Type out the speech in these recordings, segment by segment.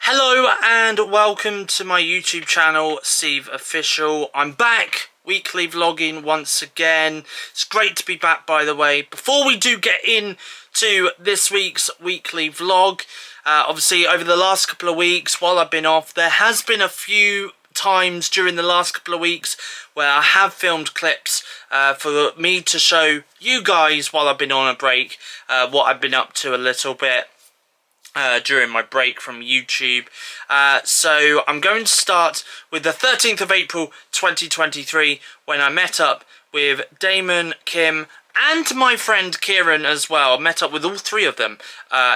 Hello and welcome to my YouTube channel, SteveOfficial. I'm back, weekly vlogging once again. It's great to be back, by the way. Before we do get into this week's weekly vlog, obviously over the last couple of weeks while I've been off, there has been a few times during the last couple of weeks where I have filmed clips for me to show you guys while I've been on a break what I've been up to a little bit during my break from YouTube. So I'm going to start with the 13th of April 2023 when I met up with Damon, Kim and my friend Kieran as well. I met up with all three of them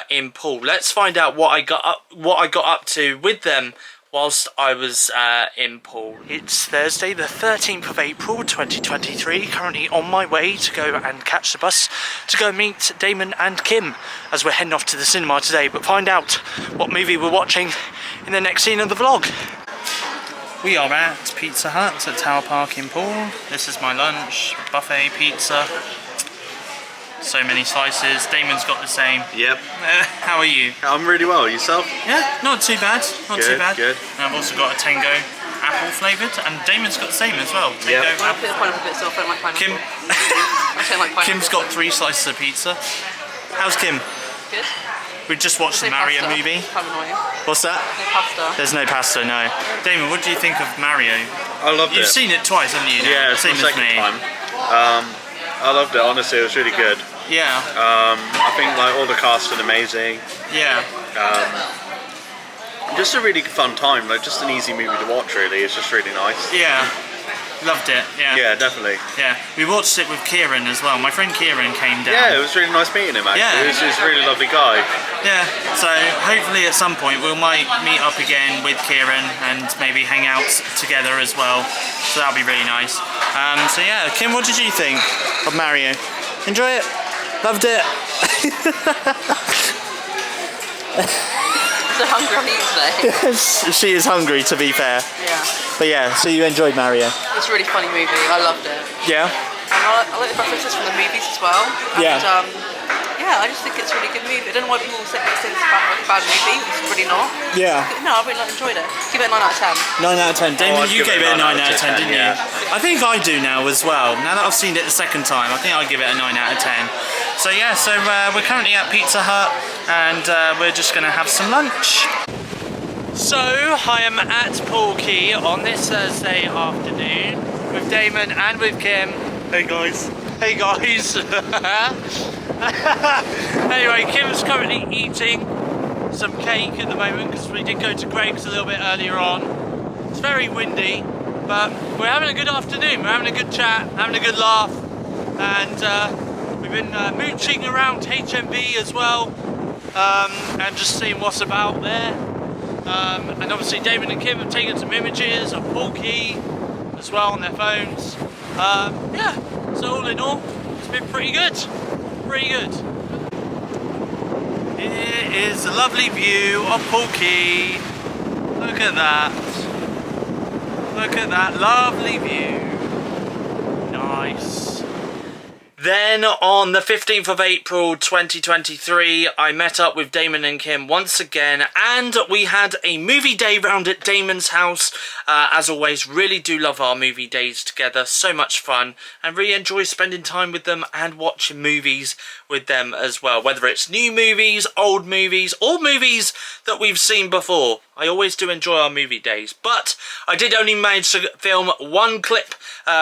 in Poole. Let's find out what I got up to with them whilst I was in Poole. It's Thursday the 13th of April 2023, currently on my way to go and catch the bus to go meet Damon and Kim as we're heading off to the cinema today, but find out what movie we're watching in the next scene of the vlog. We are at Pizza Hut at Tower Park in Poole. This is my lunch, buffet pizza. So many slices. Damon's got the same. Yep. How are you? I'm really well. Yourself? Yeah, not too bad. Not too bad. Good. And I've also got a Tango apple flavoured, and Damon's got the same as well. Tango Yep. apple. The pineapple bits off, I don't like pineapple. Kim, I don't like pineapple. Kim's got 3 slices of pizza. How's Kim? Good. We've just watched the There's no Mario pasta. movie. Kind of annoying. What's that? No pasta. There's no pasta, no. Damon, what do you think of Mario? I loved You've it. seen it twice, haven't you? Yeah, it's same my as second me. time. I loved it. Honestly, it was really good. Yeah, I think like all the cast are amazing. yeah. Just a really fun time. Like just an easy movie to watch. Really, it's just really nice. Yeah, loved it. Yeah, Yeah, definitely. yeah. We watched it with Kieran as well. My friend Kieran came down. Yeah, it was really nice meeting him. Actually, Yeah. he's a really lovely guy. Yeah. So hopefully at some point we might meet up again with Kieran and maybe hang out together as well. So that'll be really nice. So yeah, Kim, what did you think of Mario? Enjoy it? Loved it. So hungry on you today. She is hungry, to be fair. Yeah. But yeah, so you enjoyed Mario? It's a really funny movie. I loved it. Yeah. And I like the references from the movies as well. And, Yeah. yeah, I just think it's a really good movie. I don't know why people say it's a bad movie. It's really not. Yeah. No, I really enjoyed it. Give it a 9 out of 10. 9 out of 10. Damon, I'd you give gave it a 9 out of 10, didn't yeah. you? I think I do now as well. Now that I've seen it the second time, I think I'd give it a 9 out of 10. So yeah, so we're currently at Pizza Hut and we're just going to have some lunch. So I am at Poole Quay on this Thursday afternoon with Damon and with Kim. Hey guys. Hey guys. Anyway, Kim's currently eating some cake at the moment because we did go to Greg's a little bit earlier on. It's very windy, but we're having a good afternoon. We're having a good chat, having a good laugh, and we've been mooching around HMV as well, and just seeing what's about there. And obviously Damon and Kim have taken some images of Poole Quay as well on their phones. Yeah, so all in all, it's been pretty good. Pretty good. Here is a lovely view of Poole Quay. Look at that. Look at that lovely view. Nice. Then on the 15th of April 2023, I met up with Damon and Kim once again, and we had a movie day round at Damon's house. As always, really do love our movie days together, so much fun, and really enjoy spending time with them and watching movies with them as well, whether it's new movies, old movies, or movies that we've seen before. I always do enjoy our movie days, but I did only manage to film one clip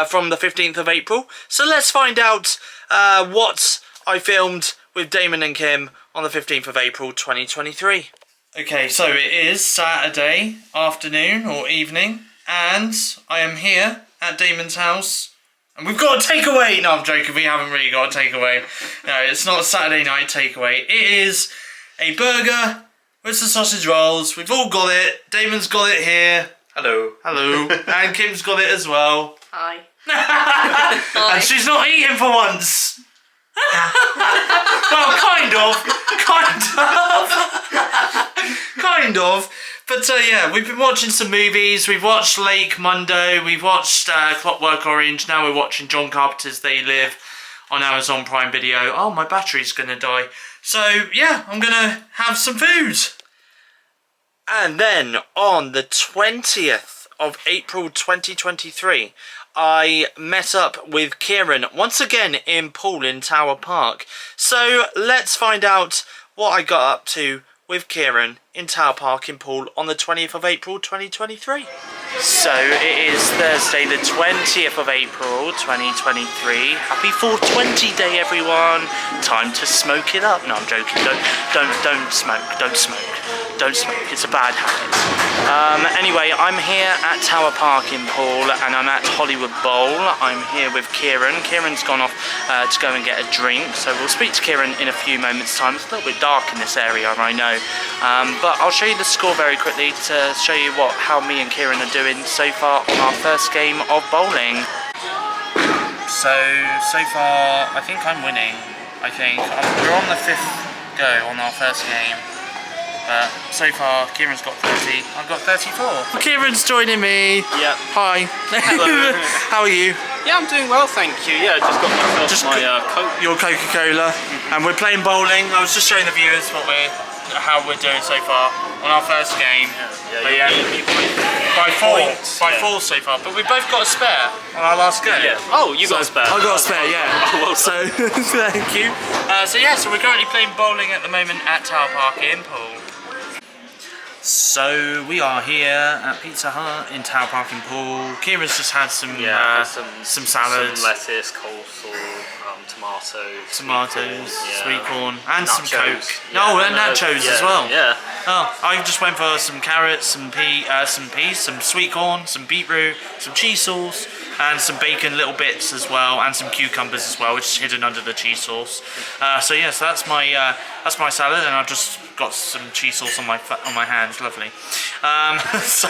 from the 15th of April, so let's find out what I filmed with Damon and Kim on the 15th of April 2023. Okay, so it is Saturday afternoon or evening, and I am here at Damon's house, and we've got a takeaway. No, I'm joking, we haven't really got a takeaway. No, it's not a Saturday night takeaway. It is a burger with some sausage rolls. We've all got it. Damon's got it here. Hello. Hello. And Kim's got it as well. Hi. And she's not eating for once. Well, kind of. But yeah, we've been watching some movies. We've watched Lake Mundo. We've watched Clockwork Orange. Now we're watching John Carpenter's They Live on Amazon Prime Video. Oh, my battery's gonna die. So yeah, I'm gonna have some food. And then on the 20th of April 2023, I met up with Kieran once again in Poole in Tower Park. So let's find out what I got up to with Kieran in Tower Park in Poole on the 20th of April 2023. So it is Thursday the 20th of April 2023. Happy 420 day everyone. Time to smoke it up. No, I'm joking. Don't smoke. Don't smoke. Don't smoke. It's a bad habit. Anyway, I'm here at Tower Park in Poole and I'm at Hollywood Bowl. I'm here with Kieran. Kieran's gone off to go and get a drink, so we'll speak to Kieran in a few moments time. It's a little bit dark in this area, I know, but I'll show you the score very quickly to show you how me and Kieran are doing so far on our first game of bowling. So far I think I'm winning. We're on the 5th go on our first game. So far, Kieran's got 30, I've got 34. Kieran's joining me. Yeah. Hi. Hello. How are you? Yeah, I'm doing well, thank you. Yeah, just got myself my Coke. Your Coca-Cola. And we're playing bowling. I was just showing the viewers how we're doing so far on our first game. Yeah, by four so far. But we both got a spare on our last go. Yeah. Oh, you got a spare? I got a spare, yeah. Oh, well so, thank you. So we're currently playing bowling at the moment at Tower Park in Poole. So we are here at Pizza Hut in Tower Park in Poole. Kieran's just had some salads, some lettuce, coleslaw, tomatoes, sweet corn, and nachos. some Coke. And nachos as well. Yeah. Oh, I just went for some carrots, some peas, some sweet corn, some beetroot, some cheese sauce, and some bacon little bits as well, and some cucumbers as well, which is hidden under the cheese sauce. So that's my salad, and I've just got some cheese sauce on my hands. Lovely. So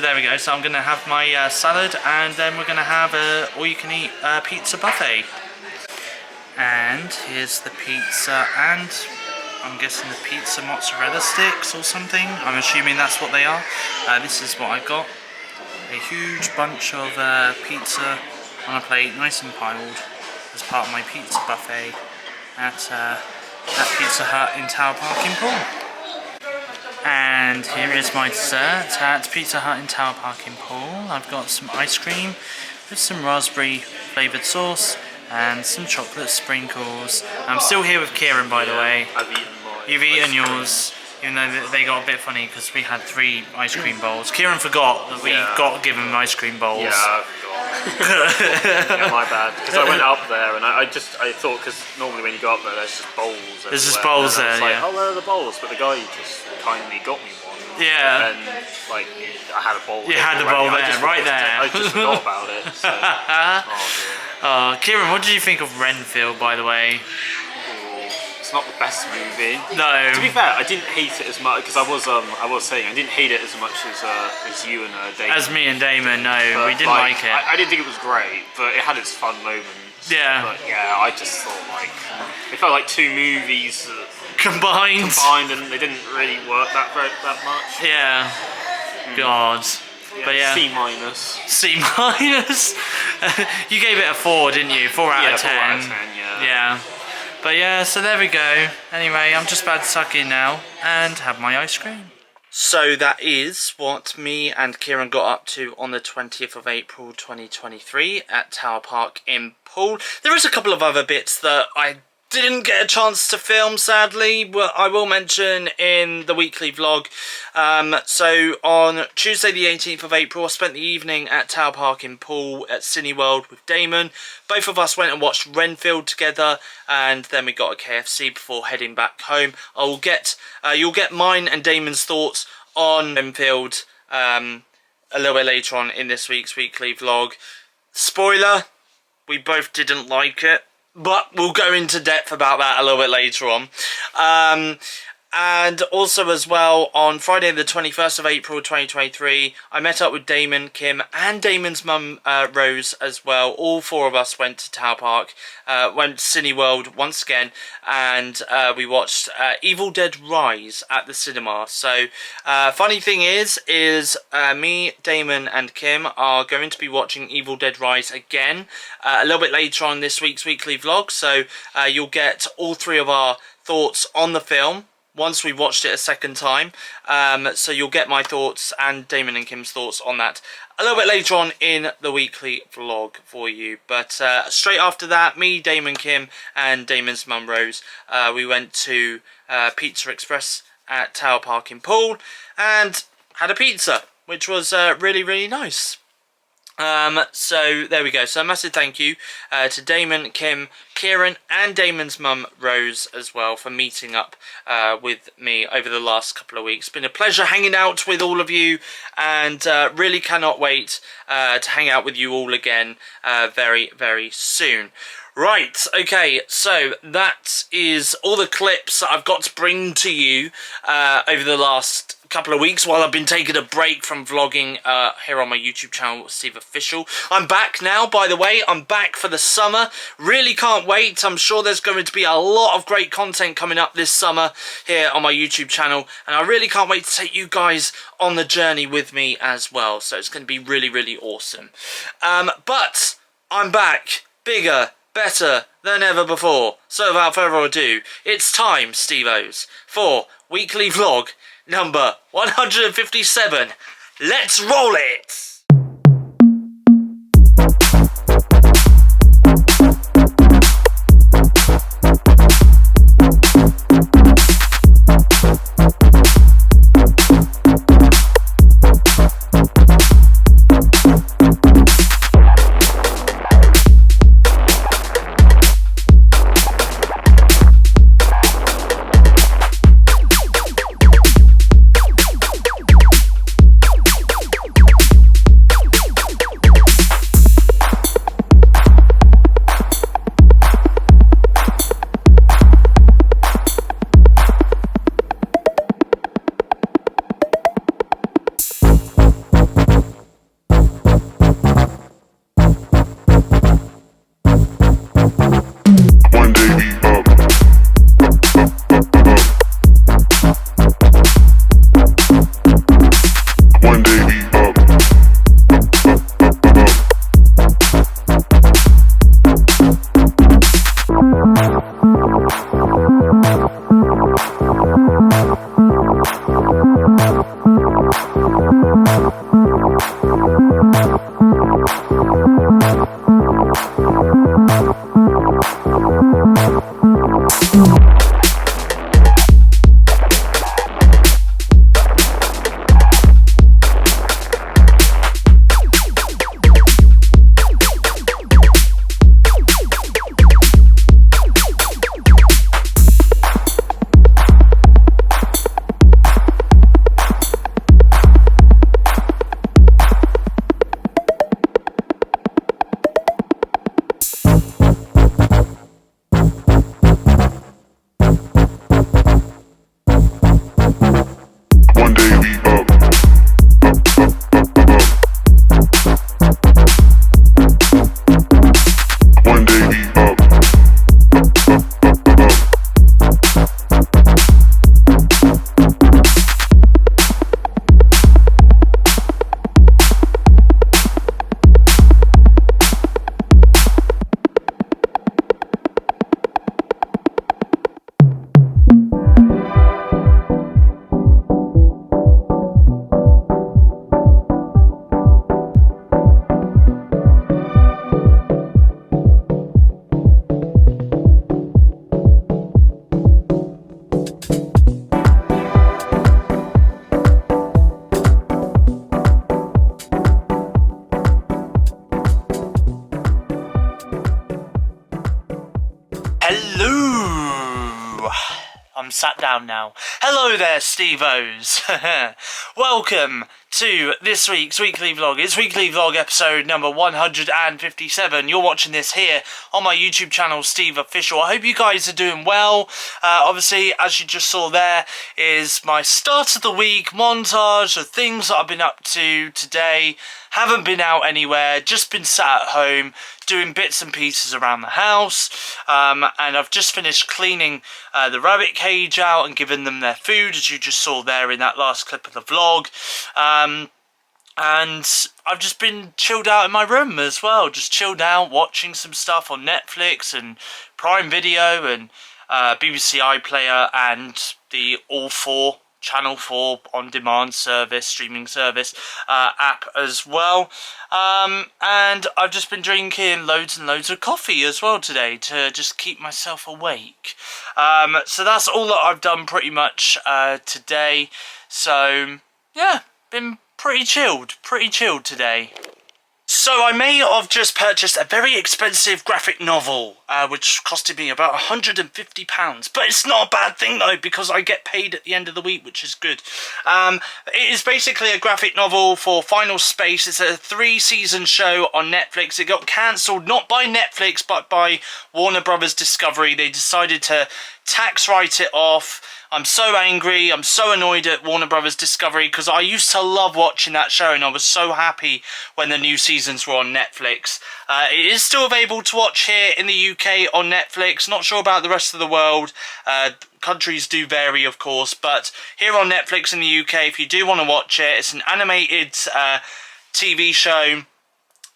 there we go. So I'm gonna have my salad, and then we're gonna have a all-you-can-eat pizza buffet. And here's the pizza, and I'm guessing the pizza mozzarella sticks or something. I'm assuming that's what they are. This is what I got. A huge bunch of pizza on a plate, nice and piled, as part of my pizza buffet at Pizza Hut in Tower Park in Poole. And here is my dessert at Pizza Hut in Tower Park in Poole. I've got some ice cream with some raspberry flavoured sauce and some chocolate sprinkles. I'm still here with Kieran, by the way. I've eaten mine. You've eaten yours. Even though they got a bit funny because we had 3 ice cream bowls. Kieran forgot that we got given ice cream bowls. Yeah, I forgot. Yeah, my bad. Because I went up there and I thought, because normally when you go up there, there's just bowls everywhere. There's just bowls there, yeah. Oh, where are the bowls? But the guy just kindly got me one. Yeah. And I had a bowl. You had the bowl there, right there. I just forgot about it. So. Oh, dear. Kieran, what did you think of Renfield, by the way? It's not the best movie. No. To be fair, I didn't hate it as much because I was saying I didn't hate it as much as you and Damon. As me and Damon, no, but we didn't like it. I didn't think it was great, but it had its fun moments. Yeah. But yeah, I just thought it felt like 2 movies combined, and they didn't really work that much. Yeah. God. Yeah, But yeah. C minus. C minus. You gave it a 4, didn't you? 4 out of 10. 4 out of 10. Yeah. Yeah. But yeah, so there we go. Anyway, I'm just about to tuck in now and have my ice cream. So that is what me and Kieran got up to on the 20th of April 2023 at Tower Park in Poole. There is a couple of other bits that I didn't get a chance to film, sadly, but I will mention in the weekly vlog. So on Tuesday the 18th of April, I spent the evening at Tower Park in Poole at Cineworld with Damon. Both of us went and watched Renfield together, and then we got a KFC before heading back home. You'll get mine and Damon's thoughts on Renfield a little bit later on in this week's weekly vlog. Spoiler, we both didn't like it. But we'll go into depth about that a little bit later on. And also as well, on Friday the 21st of April 2023, I met up with Damon, Kim, and Damon's mum, Rose, as well. All 4 of us went to Tower Park, went to Cineworld once again, and we watched Evil Dead Rise at the cinema. So, funny thing is me, Damon, and Kim are going to be watching Evil Dead Rise again a little bit later on this week's weekly vlog. So, you'll get all 3 of our thoughts on the film. once we watched it a second time. So you'll get my thoughts and Damon and Kim's thoughts on that a little bit later on in the weekly vlog for you. But straight after that, me, Damon, Kim and Damon's mum Rose, we went to Pizza Express at Tower Park in Poole and had a pizza, which was really, really nice. So there we go. So a massive thank you to Damon, Kim, Kieran and Damon's mum Rose as well for meeting up with me over the last couple of weeks. It's been a pleasure hanging out with all of you, and really cannot wait to hang out with you all again very, very soon. Right, okay, so that is all the clips that I've got to bring to you over the last couple of weeks while I've been taking a break from vlogging here on my YouTube channel, SteveOfficial. I'm back now, by the way. I'm back for the summer. Really can't wait. I'm sure there's going to be a lot of great content coming up this summer here on my YouTube channel, and I really can't wait to take you guys on the journey with me as well. So it's going to be really, really awesome. But I'm back, bigger, better than ever before. So without further ado, it's time, Steve-Os, for weekly vlog number 157. Let's roll it! Sat down now. Hello there, Steve-Os. Welcome to this week's weekly vlog. It's weekly vlog episode number 157. You're watching this here on my YouTube channel, SteveOfficial. I hope you guys are doing well. Obviously, as you just saw there, is my start of the week montage of things that I've been up to today. Haven't been out anywhere, just been sat at home doing bits and pieces around the house, and I've just finished cleaning the rabbit cage out and giving them their food, as you just saw there in that last clip of the vlog. And I've just been chilled out in my room as well, just chilled out watching some stuff on Netflix and Prime Video, and BBC iPlayer and the All 4 Channel 4 on-demand service, streaming service app as well. And I've just been drinking loads and loads of coffee as well today to just keep myself awake. So that's all that I've done pretty much today. So yeah, been pretty chilled today. So I may have just purchased a very expensive graphic novel, which costed me about £150. But it's not a bad thing though, because I get paid at the end of the week, which is good. It is basically a graphic novel for Final Space. It's a 3-season show on Netflix. It got cancelled, not by Netflix, but by Warner Brothers Discovery. They decided to tax write it off. I'm so angry, I'm so annoyed at Warner Brothers Discovery, because I used to love watching that show and I was so happy when the new seasons were on Netflix. It is still available to watch here in the UK on Netflix. Not sure about the rest of the world. Countries do vary, of course, but here on Netflix in the UK, if you do want to watch it, it's an animated TV show.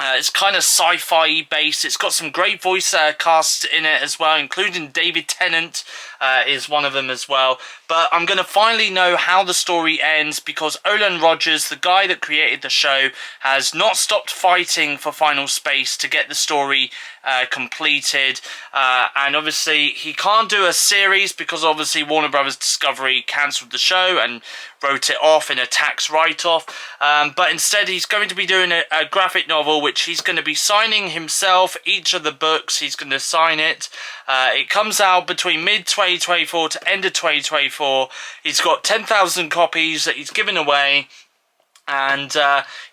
It's kind of sci-fi based. It's got some great voice casts in it as well, including David Tennant is one of them as well. But I'm going to finally know how the story ends, because Olan Rogers, the guy that created the show, has not stopped fighting for Final Space to get the story completed. And obviously he can't do a series because obviously Warner Brothers Discovery cancelled the show and wrote it off in a tax write-off. But instead he's going to be doing a graphic novel, which he's going to be signing himself. Each of the books he's going to sign it. It comes out between mid-2024 to end of 2024. He's got 10,000 copies that he's given away, and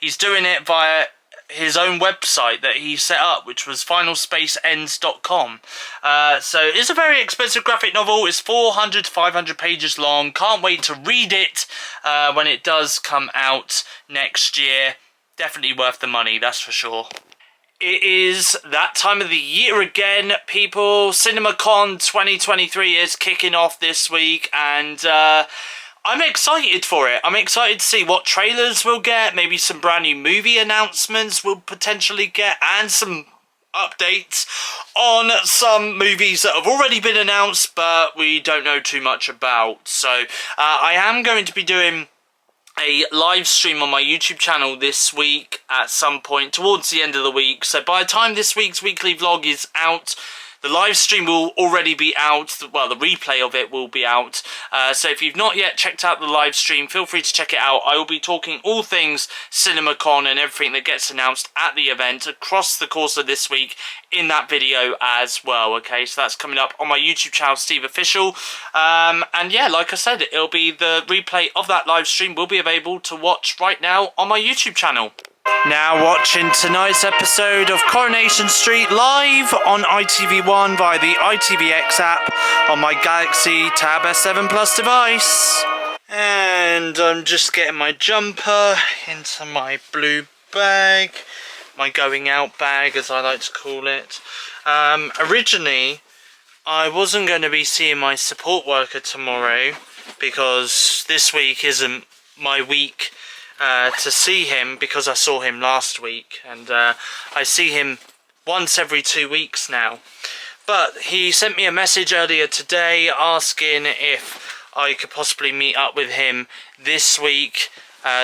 he's doing it via his own website that he set up, which was finalspaceends.com. So it's a very expensive graphic novel. It's 400 to 500 pages long. Can't wait to read it when it does come out next year. Definitely worth the money, that's for sure. It is that time of the year again, people. CinemaCon 2023 is kicking off this week, and I'm excited for it. I'm excited to see what trailers we'll get, maybe some brand new movie announcements we'll potentially get, and some updates on some movies that have already been announced but we don't know too much about. So I am going to be doing a live stream on my YouTube channel this week at some point towards the end of the week. So by the time this week's weekly vlog is out, the live stream will already be out. Well, the replay of it will be out. So if you've not yet checked out the live stream, feel free to check it out. I will be talking all things CinemaCon and everything that gets announced at the event across the course of this week in that video as well. Okay, so that's coming up on my YouTube channel, SteveOfficial. And yeah, like I said, it'll be the replay of that live stream will be available to watch right now on my YouTube channel. Now watching tonight's episode of Coronation Street live on ITV1 via the ITVX app on my Galaxy Tab S7 Plus device. And I'm just getting my jumper into my blue bag, my going out bag as I like to call it. Originally I wasn't going to be seeing my support worker tomorrow because this week isn't my week to see him, because I saw him last week, and I see him once every 2 weeks now. But he sent me a message earlier today asking if I could possibly meet up with him this week,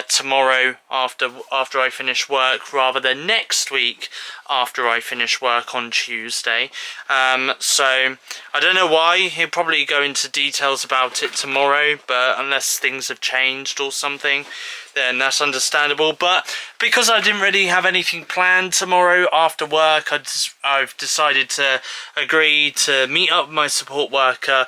tomorrow after I finish work, rather than next week after I finish work on Tuesday. So I don't know why. He'll probably go into details about it tomorrow, but unless things have changed or something, then that's understandable. But because I didn't really have anything planned tomorrow after work, I've decided to agree to meet up with my support worker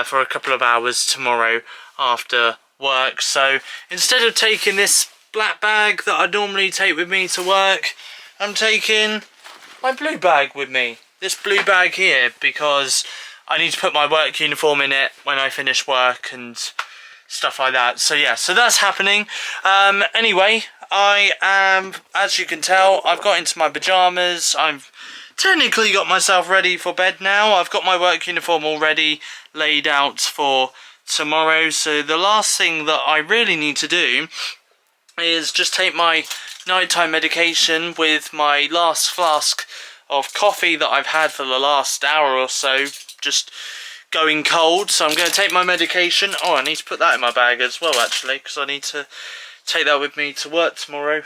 for a couple of hours tomorrow after work. So instead of taking this black bag that I normally take with me to work, I'm taking my blue bag with me. This blue bag here, because I need to put my work uniform in it when I finish work and stuff like that. So yeah, so that's happening. Anyway, I am, as you can tell, I've got into my pyjamas. I've technically got myself ready for bed now. I've got my work uniform already laid out for tomorrow. So the last thing that I really need to do is just take my nighttime medication with my last flask of coffee that I've had for the last hour or so. Just going cold, so I'm going to take my medication. Oh, I need to put that in my bag as well, actually, because I need to take that with me to work tomorrow,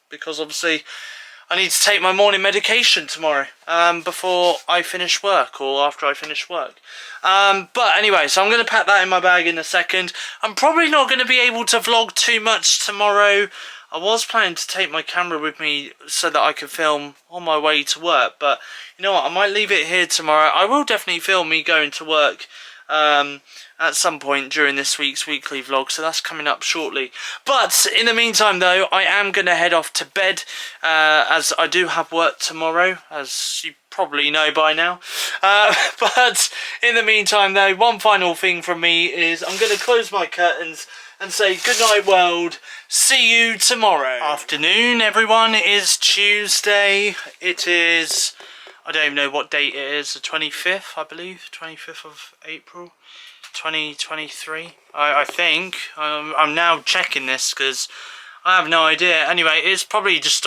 because obviously I need to take my morning medication tomorrow, before I finish work, or after I finish work. But anyway, so I'm going to pack that in my bag in a second. I'm probably not going to be able to vlog too much tomorrow. I was planning to take my camera with me so that I could film on my way to work, but you know what, I might leave it here tomorrow. I will definitely film me going to work at some point during this week's weekly vlog, so that's coming up shortly. But in the meantime though, I am going to head off to bed, as I do have work tomorrow, as you probably know by now. But in the meantime though, one final thing from me is I'm going to close my curtains and say good night world, see you tomorrow. Afternoon everyone, it is Tuesday, it is, I don't even know what date it is, the 25th I believe, 25th of April 2023, I think. I'm now checking this because I have no idea. Anyway, it's probably just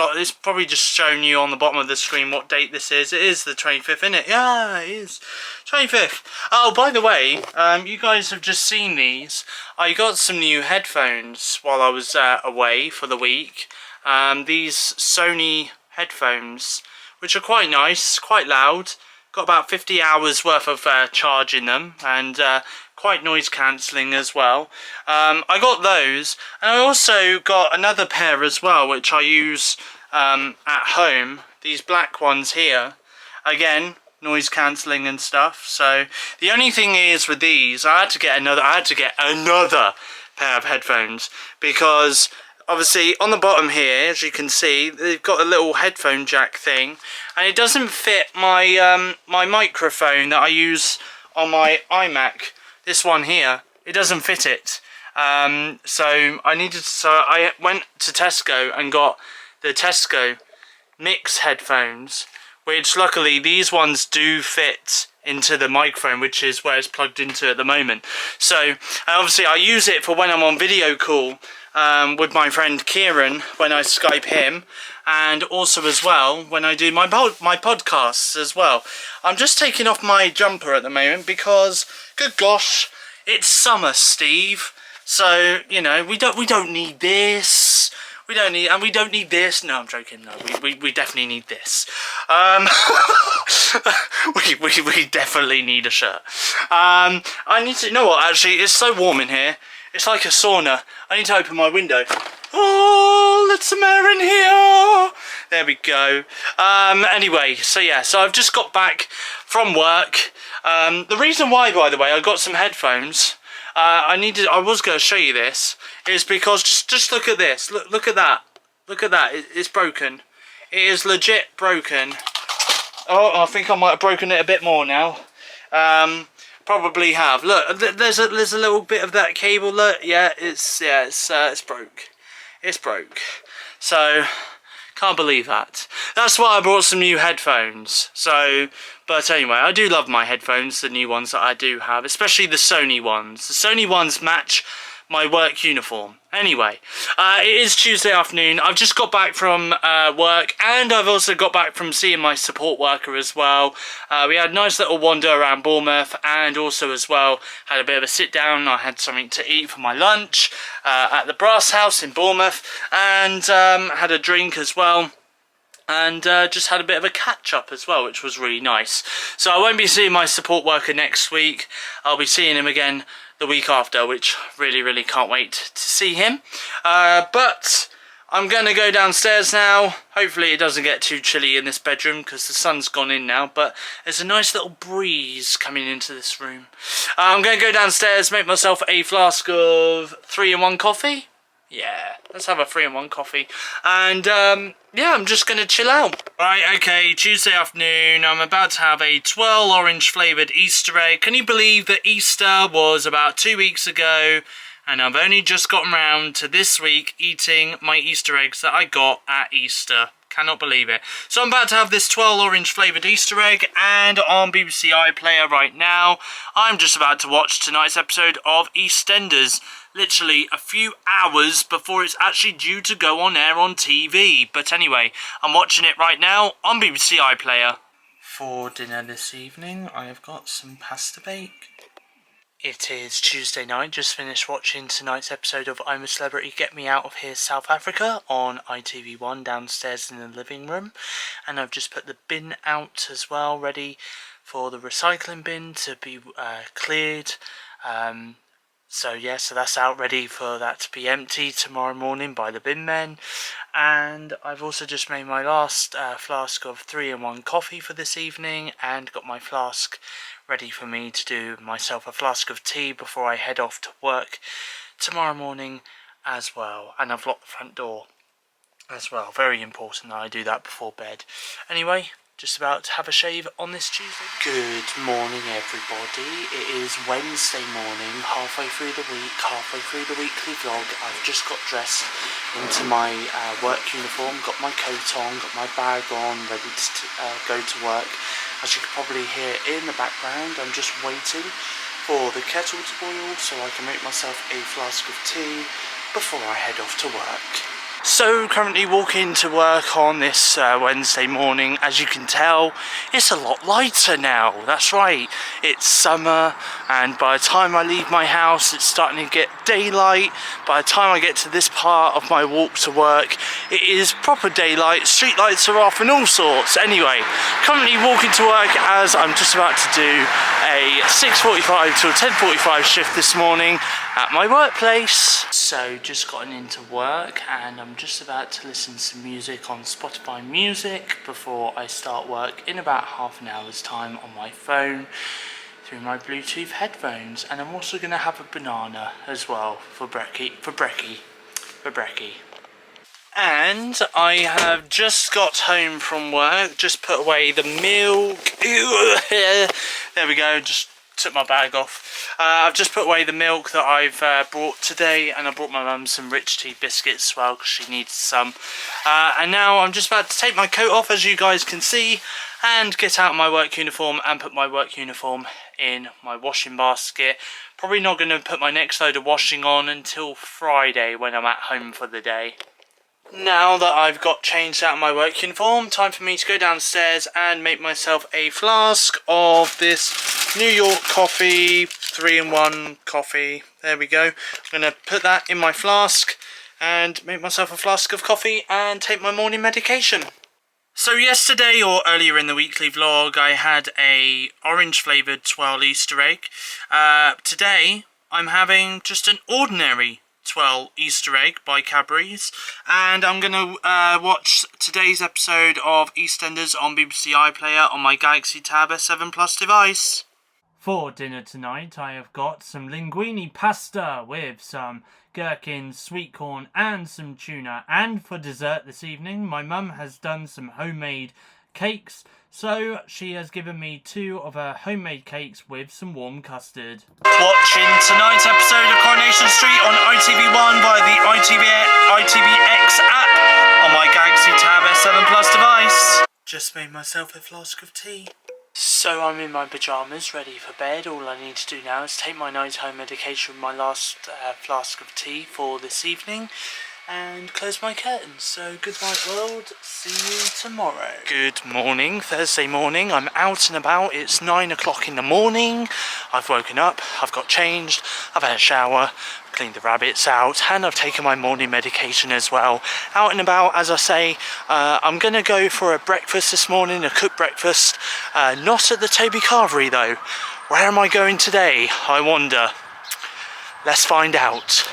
showing you on the bottom of the screen what date this is. It is the 25th, isn't it? Yeah, it is 25th. Oh, by the way, you guys have just seen these. I got some new headphones while I was away for the week. These Sony headphones, which are quite nice, quite loud. Got about 50 hours worth of charge in them, and quite noise cancelling as well. I got those, and I also got another pair as well, which I use at home. These black ones here, again, noise cancelling and stuff. So the only thing is with these, I had to get another pair of headphones, because obviously on the bottom here, as you can see, they've got a little headphone jack thing, and it doesn't fit my my microphone that I use on my iMac. This one here, it doesn't fit it. So I went to Tesco and got the Tesco Mix headphones, which luckily these ones do fit into the microphone, which is where it's plugged into at the moment. So obviously I use it for when I'm on video call with my friend Kieran, when I Skype him, and also as well when I do my podcasts as well. I'm just taking off my jumper at the moment because, good gosh, it's summer, Steve. So you know, we don't need this. We don't need this. No, I'm joking. No, we definitely need this. We definitely need a shirt. I need to, you know what, actually, it's so warm in here. It's like a sauna. I need to open my window. Oh, let some air in here. There we go. Anyway, so yeah, so I've just got back from work. The reason why, by the way, I got some headphones, I was going to show you this, is because just look at this. Look at that. Look at that. It's broken. It is legit broken. Oh, I think I might have broken it a bit more now. Probably have. Look, there's a little bit of that cable. Look, yeah, it's broke. It's broke. So can't believe that. That's why I brought some new headphones. So, but anyway, I do love my headphones, the new ones that I do have, especially the Sony ones. The Sony ones match my work uniform. Anyway, it is Tuesday afternoon. I've just got back from work, and I've also got back from seeing my support worker as well. We had a nice little wander around Bournemouth, and also as well had a bit of a sit down. I had something to eat for my lunch at the Brass House in Bournemouth, and had a drink as well. And just had a bit of a catch up as well, which was really nice. So I won't be seeing my support worker next week. I'll be seeing him again the week after, which really can't wait to see him. But I'm going to go downstairs now. Hopefully it doesn't get too chilly in this bedroom because the sun's gone in now, but there's a nice little breeze coming into this room. I'm going to go downstairs, make myself a flask of 3-in-1 coffee. Yeah, let's have a 3-in-1 coffee. And yeah, I'm just going to chill out. Right, okay, Tuesday afternoon. I'm about to have a twirl orange flavoured Easter egg. Can you believe that Easter was about 2 weeks ago? And I've only just gotten round to this week eating my Easter eggs that I got at Easter. Cannot believe it. So I'm about to have this twirl orange flavoured Easter egg, and on BBC iPlayer right now, I'm just about to watch tonight's episode of EastEnders. Literally a few hours before it's actually due to go on air on TV. But anyway, I'm watching it right now on BBC iPlayer. For dinner this evening, I have got some pasta bake. It is Tuesday night, just finished watching tonight's episode of I'm a Celebrity, Get Me Out of Here South Africa on ITV1 downstairs in the living room. And I've just put the bin out as well, ready for the recycling bin to be cleared. So that's out ready for that to be empty tomorrow morning by the bin men. And I've also just made my last flask of 3-in-1 coffee for this evening, and got my flask ready for me to do myself a flask of tea before I head off to work tomorrow morning as well. And I've locked the front door as well. Very important that I do that before bed. Anyway, just about to have a shave on this Tuesday. Good morning everybody. It is Wednesday morning, halfway through the week, halfway through the weekly vlog. I've just got dressed into my work uniform, got my coat on, got my bag on, ready to go to work. As you can probably hear in the background, I'm just waiting for the kettle to boil so I can make myself a flask of tea before I head off to work. So currently walking to work on this Wednesday morning. As you can tell, it's a lot lighter now. That's right, it's summer, and by the time I leave my house it's starting to get daylight. By the time I get to this part of my walk to work, it is proper daylight, street lights are off and all sorts. Anyway, currently walking to work as I'm just about to do a 6:45 till 10:45 shift this morning at my workplace. So just gotten into work and I'm just about to listen to some music on Spotify Music before I start work in about half an hour's time on my phone through my Bluetooth headphones. And I'm also going to have a banana as well for brekkie. And I have just got home from work, just put away the milk. There we go, just took my bag off. I've just put away the milk that I've brought today, and I brought my mum some rich tea biscuits as well because she needs some. And now I'm just about to take my coat off, as you guys can see, and get out my work uniform and put my work uniform in my washing basket. Probably not going to put my next load of washing on until Friday when I'm at home for the day. Now that I've got changed out of my work uniform, time for me to go downstairs and make myself a flask of this New York coffee, 3-in-1 coffee. There we go. I'm going to put that in my flask and make myself a flask of coffee and take my morning medication. So yesterday, or earlier in the weekly vlog, I had a orange flavoured swirl Easter egg. Today I'm having just an ordinary swirl Easter egg by Cadbury's, and I'm going to watch today's episode of EastEnders on BBC iPlayer on my Galaxy Tab S7 Plus device. For dinner tonight I have got some linguine pasta with some gherkins, sweet corn and some tuna. And for dessert this evening, my mum has done some homemade cakes, so she has given me 2 of her homemade cakes with some warm custard. Watching tonight's episode of Coronation Street on ITV1 via the ITVX app on my Galaxy Tab S7 Plus device. Just made myself a flask of tea. So I'm in my pyjamas, ready for bed. All I need to do now is take my night home medication with my last flask of tea for this evening and close my curtains. So good night world, see you tomorrow. Good morning, Thursday morning. I'm out and about. It's 9 o'clock in the morning. I've woken up, I've got changed, I've had a shower, cleaned the rabbits out, and I've taken my morning medication as well. Out and about, as I say. I'm going to go for a breakfast this morning, a cooked breakfast. Not at the Toby Carvery though. Where am I going today, I wonder? Let's find out.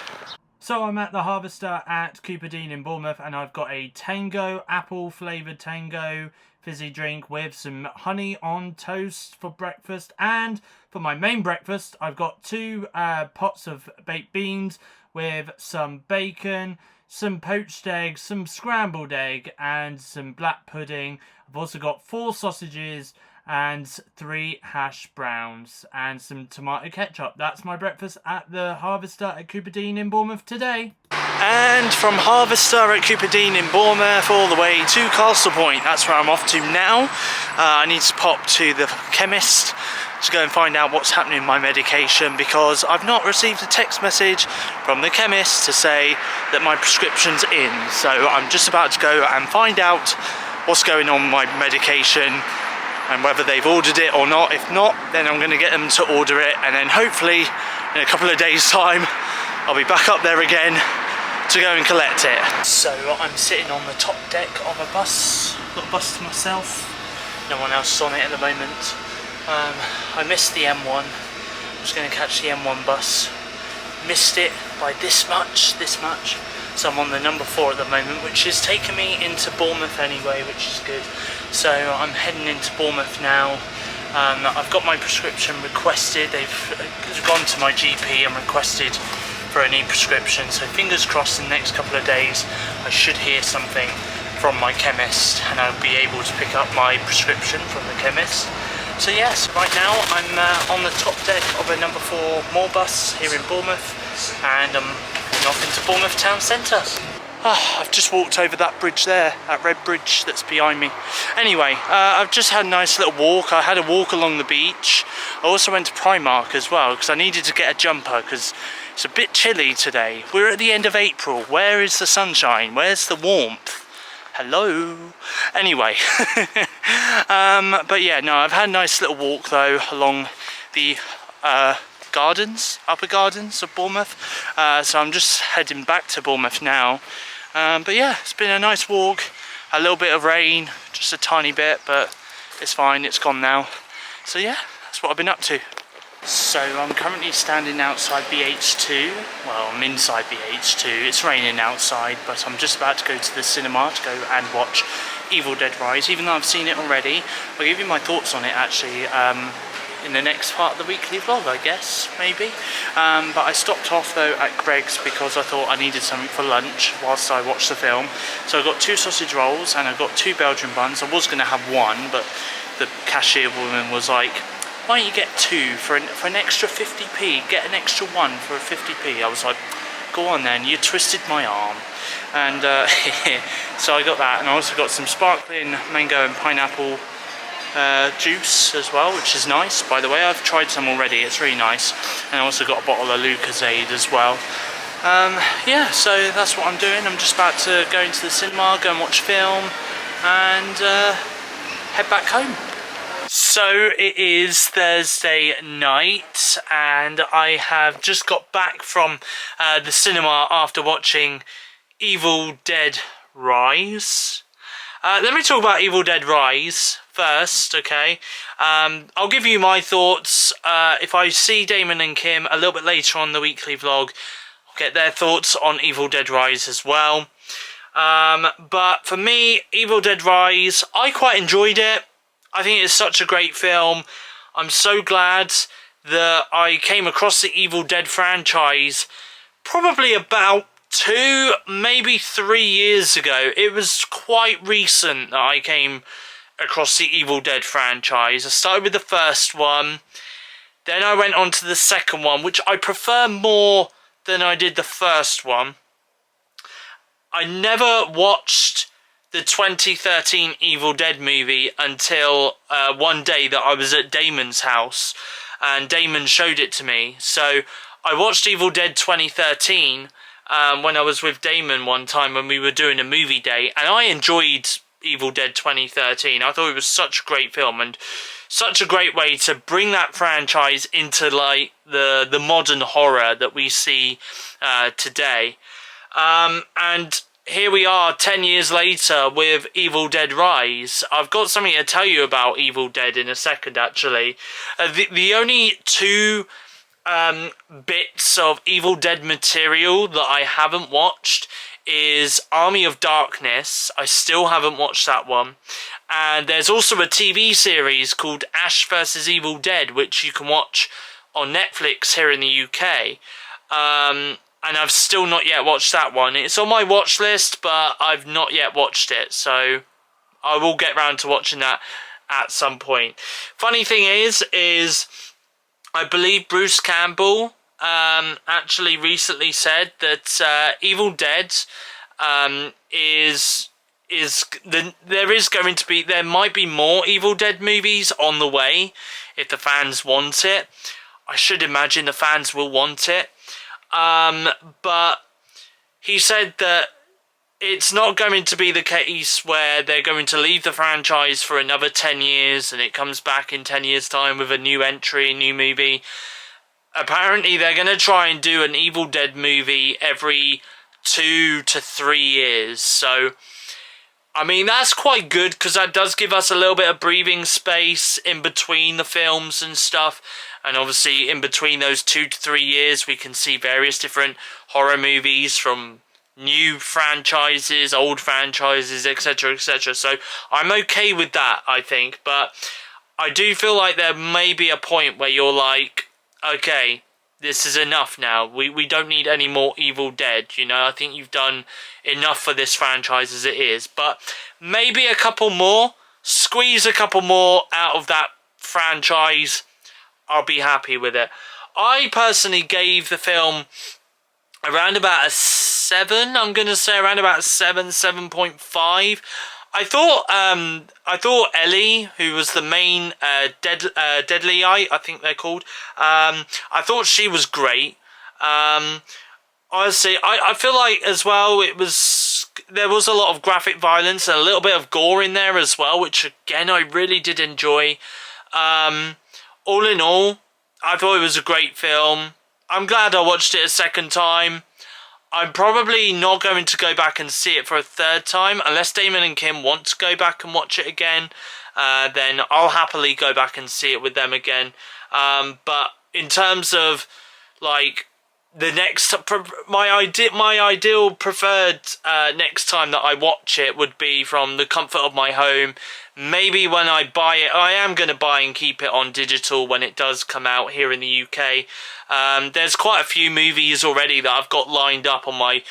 So I'm at the Harvester at Cooperdene in Bournemouth, and I've got a Tango, apple flavoured Tango fizzy drink with some honey on toast for breakfast. And for my main breakfast, I've got 2 pots of baked beans with some bacon, some poached eggs, some scrambled egg and some black pudding. I've also got 4 sausages and 3 hash browns and some tomato ketchup. That's my breakfast at the Harvester at Cooperdene in Bournemouth today. And from Harvester at Cooperdene in Bournemouth all the way to Castle Point, that's where I'm off to now. I need to pop to the chemist to go and find out what's happening with my medication, because I've not received a text message from the chemist to say that my prescription's in. So I'm just about to go and find out what's going on with my medication and whether they've ordered it or not. If not, then I'm going to get them to order it, and then hopefully in a couple of days time I'll be back up there again to go and collect it. So I'm sitting on the top deck of a bus, got a bus to myself, no one else is on it at the moment. I missed the M1, I was going to catch the M1 bus, missed it by this much, so I'm on the number 4 at the moment, which is taking me into Bournemouth anyway, which is good. So I'm heading into Bournemouth now. I've got my prescription requested, they've gone to my GP and requested for a new prescription, so fingers crossed in the next couple of days I should hear something from my chemist and I'll be able to pick up my prescription from the chemist. So yes, right now I'm on the top deck of a number 4 more bus here in Bournemouth, and I'm heading off into Bournemouth town centre. I've just walked over that bridge there, that red bridge that's behind me. Anyway, I've just had a nice little walk. I had a walk along the beach. I also went to Primark as well because I needed to get a jumper because it's a bit chilly today. We're at the end of April. Where is the sunshine? Where's the warmth? Hello. Anyway, but yeah, no, I've had a nice little walk though along the gardens, upper gardens of Bournemouth. So I'm just heading back to Bournemouth now. But yeah, it's been a nice walk. A little bit of rain, just a tiny bit, but it's fine. It's gone now. So yeah, that's what I've been up to. So I'm currently standing outside BH2, well I'm inside BH2, it's raining outside, but I'm just about to go to the cinema to go and watch Evil Dead Rise. Even though I've seen it already, I'll give you my thoughts on it actually in the next part of the weekly vlog, I guess, maybe. But I stopped off though at Greg's because I thought I needed something for lunch whilst I watched the film. So I got 2 sausage rolls and I got 2 Belgian buns. I was going to have 1, but the cashier woman was like, why don't you get 2 for an extra 50p, get an extra 1 for a 50p. I was like, go on then, you twisted my arm. And so I got that, and I also got some sparkling mango and pineapple juice as well, which is nice. By the way, I've tried some already, it's really nice. And I also got a bottle of Lucozade as well. Yeah, so that's what I'm doing. I'm just about to go into the cinema, go and watch film, and head back home. So it is Thursday night and I have just got back from the cinema after watching Evil Dead Rise. Let me talk about Evil Dead Rise first, okay? I'll give you my thoughts. If I see Damon and Kim a little bit later on the weekly vlog, I'll get their thoughts on Evil Dead Rise as well. But for me, Evil Dead Rise, I quite enjoyed it. I think it's such a great film. I'm so glad that I came across the Evil Dead franchise probably about 2, maybe 3 years ago. It was quite recent that I came across the Evil Dead franchise. I started with the first one, then I went on to the second one, which I prefer more than I did the first one. I never watched the 2013 Evil Dead movie until one day that I was at Damon's house and Damon showed it to me. So I watched Evil Dead 2013 when I was with Damon one time when we were doing a movie day, and I enjoyed Evil Dead 2013. I thought it was such a great film and such a great way to bring that franchise into like the modern horror that we see today. And here we are 10 years later with Evil Dead Rise. I've got something to tell you about Evil Dead in a second actually. The only 2 bits of Evil Dead material that I haven't watched is Army of Darkness. I still haven't watched that one. And there's also a TV series called Ash vs Evil Dead, which you can watch on Netflix here in the UK. And I've still not yet watched that one. It's on my watch list, but I've not yet watched it. So I will get round to watching that at some point. Funny thing is I believe Bruce Campbell actually recently said that Evil Dead there might be more Evil Dead movies on the way if the fans want it. I should imagine the fans will want it. But he said that it's not going to be the case where they're going to leave the franchise for another 10 years and it comes back in 10 years' time with a new entry, new movie. Apparently, they're going to try and do an Evil Dead movie every 2 to 3 years. So, I mean, that's quite good because that does give us a little bit of breathing space in between the films and stuff. And obviously, in between those 2 to 3 years, we can see various different horror movies from new franchises, old franchises, etc., etc. So, I'm okay with that, I think. But I do feel like there may be a point where you're like, okay, this is enough now. We don't need any more Evil Dead, you know. I think you've done enough for this franchise as it is. But maybe a couple more. Squeeze a couple more out of that franchise. I'll be happy with it. I personally gave the film around about a 7. I'm going to say around about a 7, 7.5. I thought Ellie, who was the main Deadly Eye, I think they're called. I thought she was great. Honestly, I feel like as well there was a lot of graphic violence and a little bit of gore in there as well, which again I really did enjoy. All in all, I thought it was a great film. I'm glad I watched it a second time. I'm probably not going to go back and see it for a third time. Unless Damon and Kim want to go back and watch it again, then I'll happily go back and see it with them again. But in terms of, like, the next... My ideal preferred next time that I watch it would be from the comfort of my home. Maybe when I buy it, I am going to buy and keep it on digital when it does come out here in the UK. There's quite a few movies already that I've got lined up on my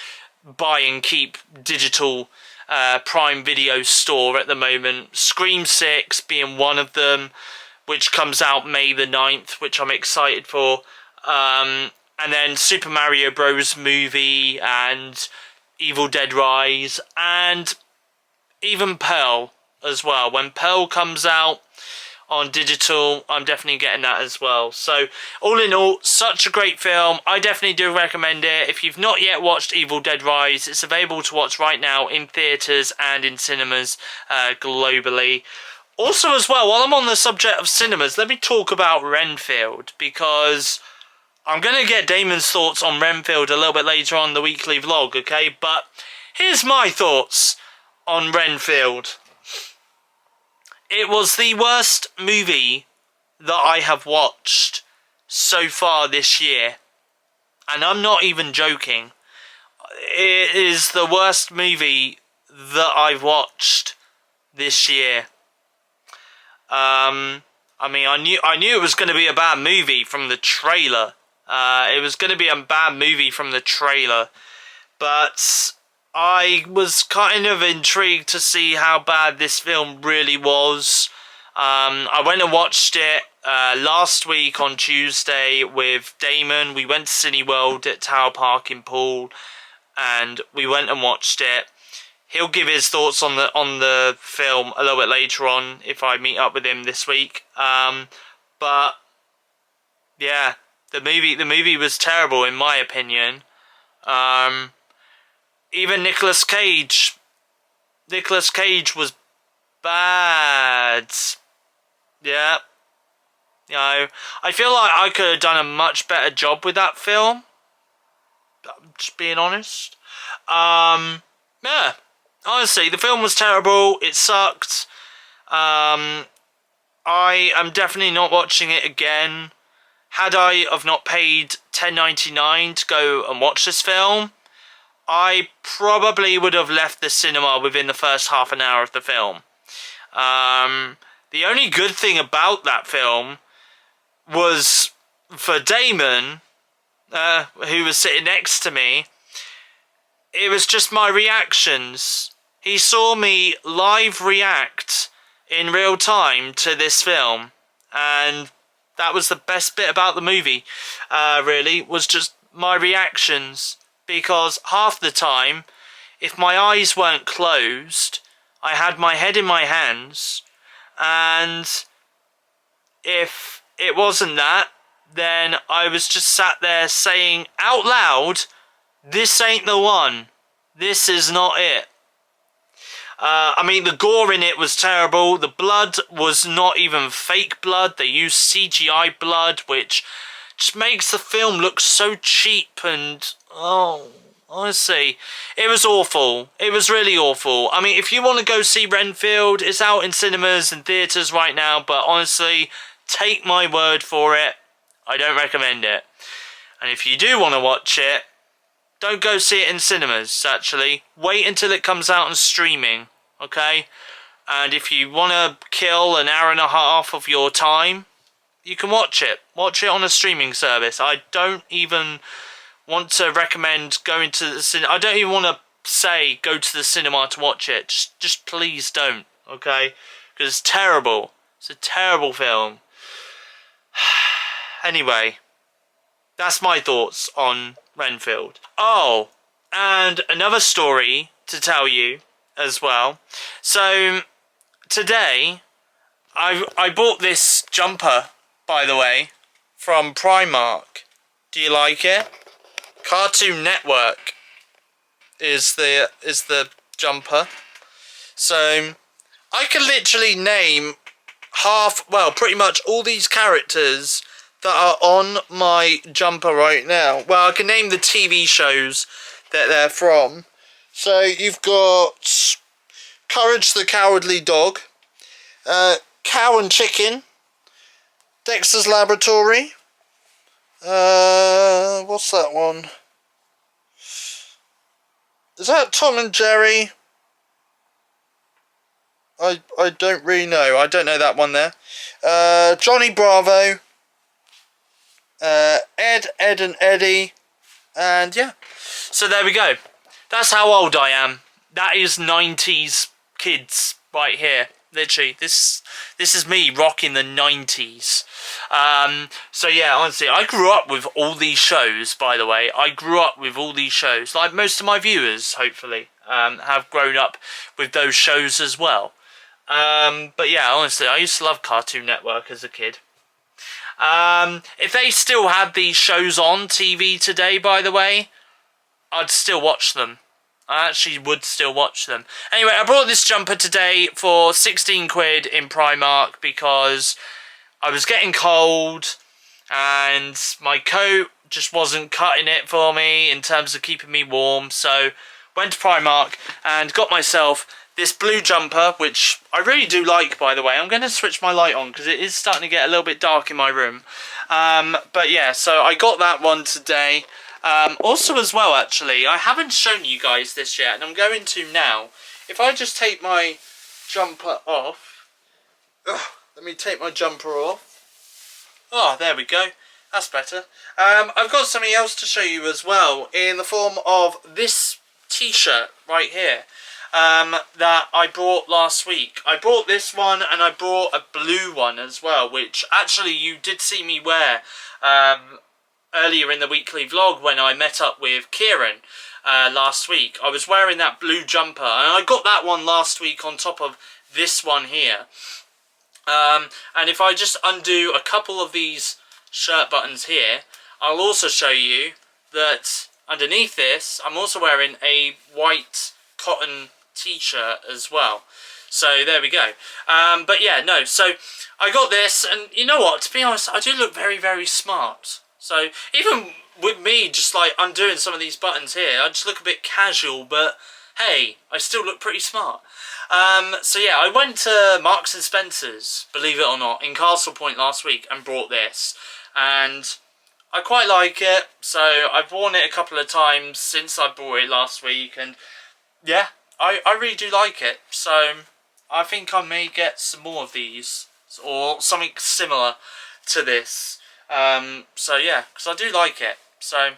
buy and keep digital Prime Video store at the moment. Scream 6 being one of them, which comes out May the 9th, which I'm excited for. And then Super Mario Bros. Movie and Evil Dead Rise and even Pearl as well. When Pearl comes out on digital, I'm definitely getting that as well. So all in all, such a great film. I definitely do recommend it. If you've not yet watched Evil Dead Rise, it's available to watch right now in theatres and in cinemas globally. Also as well, while I'm on the subject of cinemas, let me talk about Renfield, because I'm going to get Damon's thoughts on Renfield a little bit later on in the weekly vlog, okay? But here's my thoughts on Renfield. It was the worst movie that I have watched so far this year. And I'm not even joking. It is the worst movie that I've watched this year. I mean, I knew it was going to be a bad movie from the trailer. It was going to be a bad movie from the trailer. But I was kind of intrigued to see how bad this film really was. I went and watched it last week on Tuesday with Damon. We went to Cineworld at Tower Park in Poole, and we went and watched it. He'll give his thoughts on the film a little bit later on if I meet up with him this week. But yeah, the movie was terrible in my opinion. Even Nicolas Cage was bad. Yeah. You know, I feel like I could have done a much better job with that film. I'm just being honest. Yeah. Honestly, the film was terrible. It sucked. I am definitely not watching it again. Had I have not paid $10.99 to go and watch this film, I probably would have left the cinema within the first half an hour of the film. The only good thing about that film was for Damon, who was sitting next to me, it was just my reactions. He saw me live react in real time to this film, and that was the best bit about the movie, really, was just my reactions. Because half the time, if my eyes weren't closed, I had my head in my hands, and if it wasn't that, then I was just sat there saying out loud, "This ain't the one. This is not it. I mean, the gore in it was terrible. The blood was not even fake blood. They used CGI blood, which just makes the film look so cheap and, oh, honestly, it was awful. It was really awful. I mean, if you want to go see Renfield, it's out in cinemas and theatres right now, but honestly, take my word for it. I don't recommend it. And if you do want to watch it, don't go see it in cinemas, actually. Wait until it comes out on streaming, okay? And if you want to kill an hour and a half of your time, you can watch it. Watch it on a streaming service. I don't even want to recommend going to the cinema. I don't even want to say go to the cinema to watch it. Just please don't, okay? Because it's terrible. It's a terrible film. Anyway, that's my thoughts on Renfield. Oh, and another story to tell you as well. So today I bought this jumper, by the way, from Primark. Do you like it? Cartoon Network is the jumper. So I can literally name pretty much all these characters that are on my jumper right now. Well, I can name the TV shows that they're from. So you've got Courage the Cowardly Dog, Cow and Chicken, Dexter's Laboratory, what's that one? Is that Tom and Jerry? I don't really know. I don't know that one there. Johnny Bravo, Ed, and Eddie, and yeah. So there we go. That's how old I am. That is 90s kids right here. Literally, this is me rocking the 90s. So yeah, honestly, I grew up with all these shows, by the way. I grew up with all these shows. Like most of my viewers, hopefully, have grown up with those shows as well. But yeah, honestly, I used to love Cartoon Network as a kid. If they still had these shows on TV today, by the way, I'd still watch them. I actually would still watch them. Anyway, I brought this jumper today for 16 quid in Primark because I was getting cold and my coat just wasn't cutting it for me in terms of keeping me warm. So went to Primark and got myself this blue jumper, which I really do like, by the way. I'm going to switch my light on because it is starting to get a little bit dark in my room. But yeah, so I got that one today. Also as well, actually, I haven't shown you guys this yet, and I'm going to now. If I just take my jumper off. Let me take my jumper off. Oh, there we go. That's better. I've got something else to show you as well, in the form of this t-shirt right here. That I brought last week. I brought this one and I brought a blue one as well, which actually you did see me wear earlier in the weekly vlog when I met up with Kieran last week. I was wearing that blue jumper and I got that one last week on top of this one here. And if I just undo a couple of these shirt buttons here, I'll also show you that underneath this I'm also wearing a white cotton t-shirt as well. So there we go. But yeah, no, so I got this, and you know what, to be honest, I do look very, very smart. So even with me just like undoing some of these buttons here, I just look a bit casual, but hey, I still look pretty smart. So yeah, I went to Marks and Spencer's, believe it or not, in Castle Point last week and brought this, and I quite like it. So I've worn it a couple of times since I bought it last week, and yeah, I really do like it. So I think I may get some more of these or something similar to this. So yeah, because I do like it. So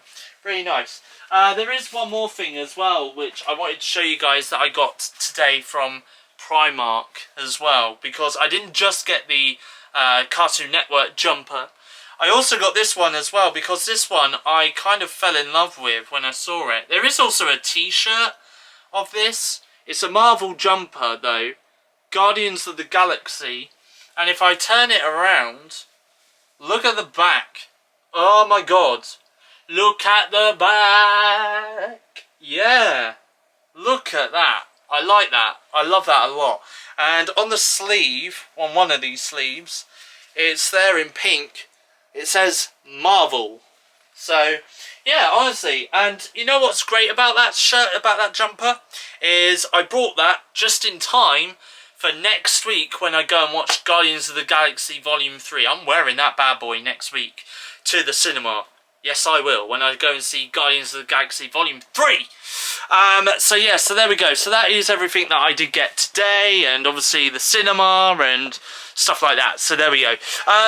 really nice. There is one more thing as well, which I wanted to show you guys that I got today from Primark as well, because I didn't just get the Cartoon Network jumper. I also got this one as well, because this one I kind of fell in love with when I saw it. There is also a t-shirt of this. It's a Marvel jumper though, Guardians of the Galaxy, and if I turn it around, look at the back. Oh my god, look at the back. Yeah, Look at that. I like that. I love that a lot. And on the sleeve, on one of these sleeves, it's there in pink. It says Marvel. So, yeah, honestly. And you know what's great about that shirt, about that jumper? Is I brought that just in time for next week when I go and watch Guardians of the Galaxy Volume 3. I'm wearing that bad boy next week to the cinema. Yes, I will, when I go and see Guardians of the Galaxy Volume 3. So yeah, so there we go. So that is everything that I did get today, and obviously the cinema and stuff like that. So there we go.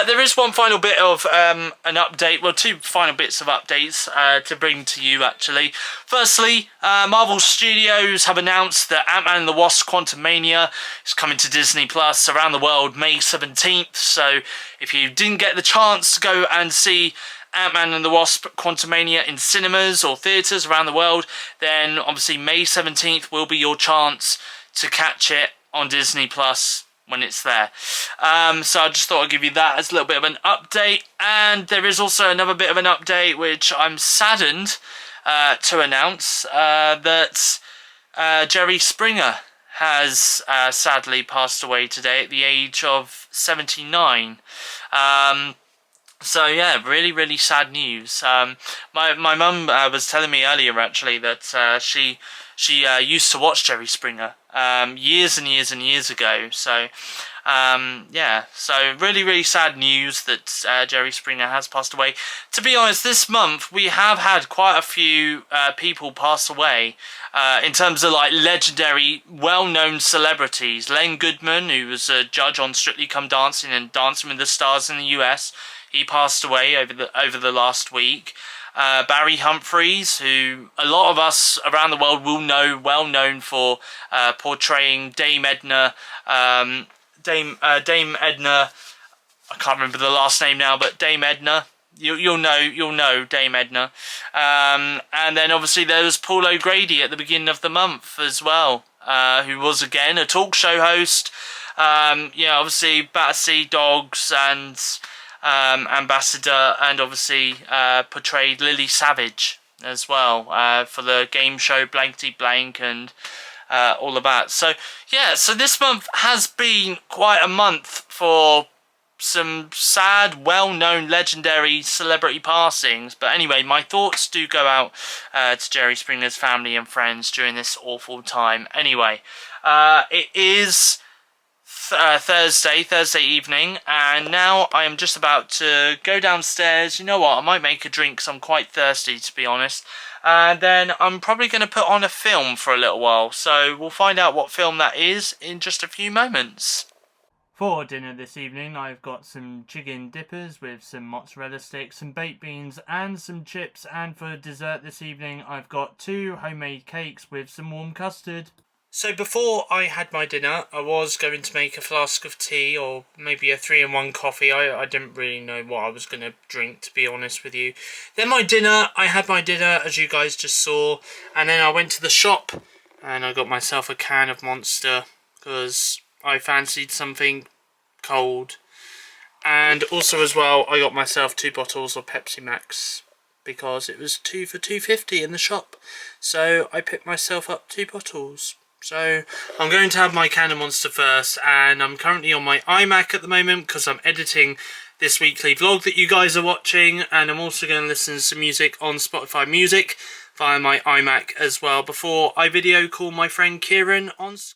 There is one final bit of an update. Well, two final bits of updates to bring to you, actually. Firstly, Marvel Studios have announced that Ant-Man and the Wasp Quantumania is coming to Disney Plus around the world May 17th. So if you didn't get the chance to go and see Ant-Man and the Wasp Quantumania in cinemas or theatres around the world, then obviously May 17th will be your chance to catch it on Disney Plus when it's there. So I just thought I'd give you that as a little bit of an update. And there is also another bit of an update which I'm saddened to announce, that Jerry Springer has sadly passed away today at the age of 79. So yeah, really, really sad news. My mum was telling me earlier, actually, that she used to watch Jerry Springer years and years and years ago. So yeah, so really, really sad news that Jerry Springer has passed away. To be honest, this month we have had quite a few people pass away in terms of like legendary, well-known celebrities. Len Goodman, who was a judge on Strictly Come Dancing and Dancing with the Stars in the US. He passed away over the last week. Barry Humphries, who a lot of us around the world will know, well known for portraying Dame Edna. Dame Edna. I can't remember the last name now, but Dame Edna. You'll know Dame Edna. And then obviously there was Paul O'Grady at the beginning of the month as well, who was again a talk show host. Yeah, obviously Battersea Dogs and ambassador, and obviously portrayed Lily Savage as well for the game show Blankety Blank and all of that. So yeah, so this month has been quite a month for some sad, well-known, legendary celebrity passings. But anyway, my thoughts do go out to Jerry Springer's family and friends during this awful time. Anyway, it is Thursday evening, and now I am just about to go downstairs. You know what, I might make a drink because I'm quite thirsty, to be honest, and then I'm probably going to put on a film for a little while, so we'll find out what film that is in just a few moments. For dinner this evening, I've got some chicken dippers with some mozzarella sticks, some baked beans and some chips, and for dessert this evening I've got 2 homemade cakes with some warm custard. So before I had my dinner, I was going to make a flask of tea or maybe a 3-in-1 coffee. I didn't really know what I was going to drink, to be honest with you. Then I had my dinner, as you guys just saw, and then I went to the shop and I got myself a can of Monster because I fancied something cold. And also as well, I got myself 2 bottles of Pepsi Max because it was 2 for $2.50 in the shop. So I picked myself up 2 bottles. So I'm going to have my can of Monster first, and I'm currently on my iMac at the moment because I'm editing this weekly vlog that you guys are watching, and I'm also going to listen to some music on Spotify Music via my iMac as well before I video call my friend Kieran on Skype.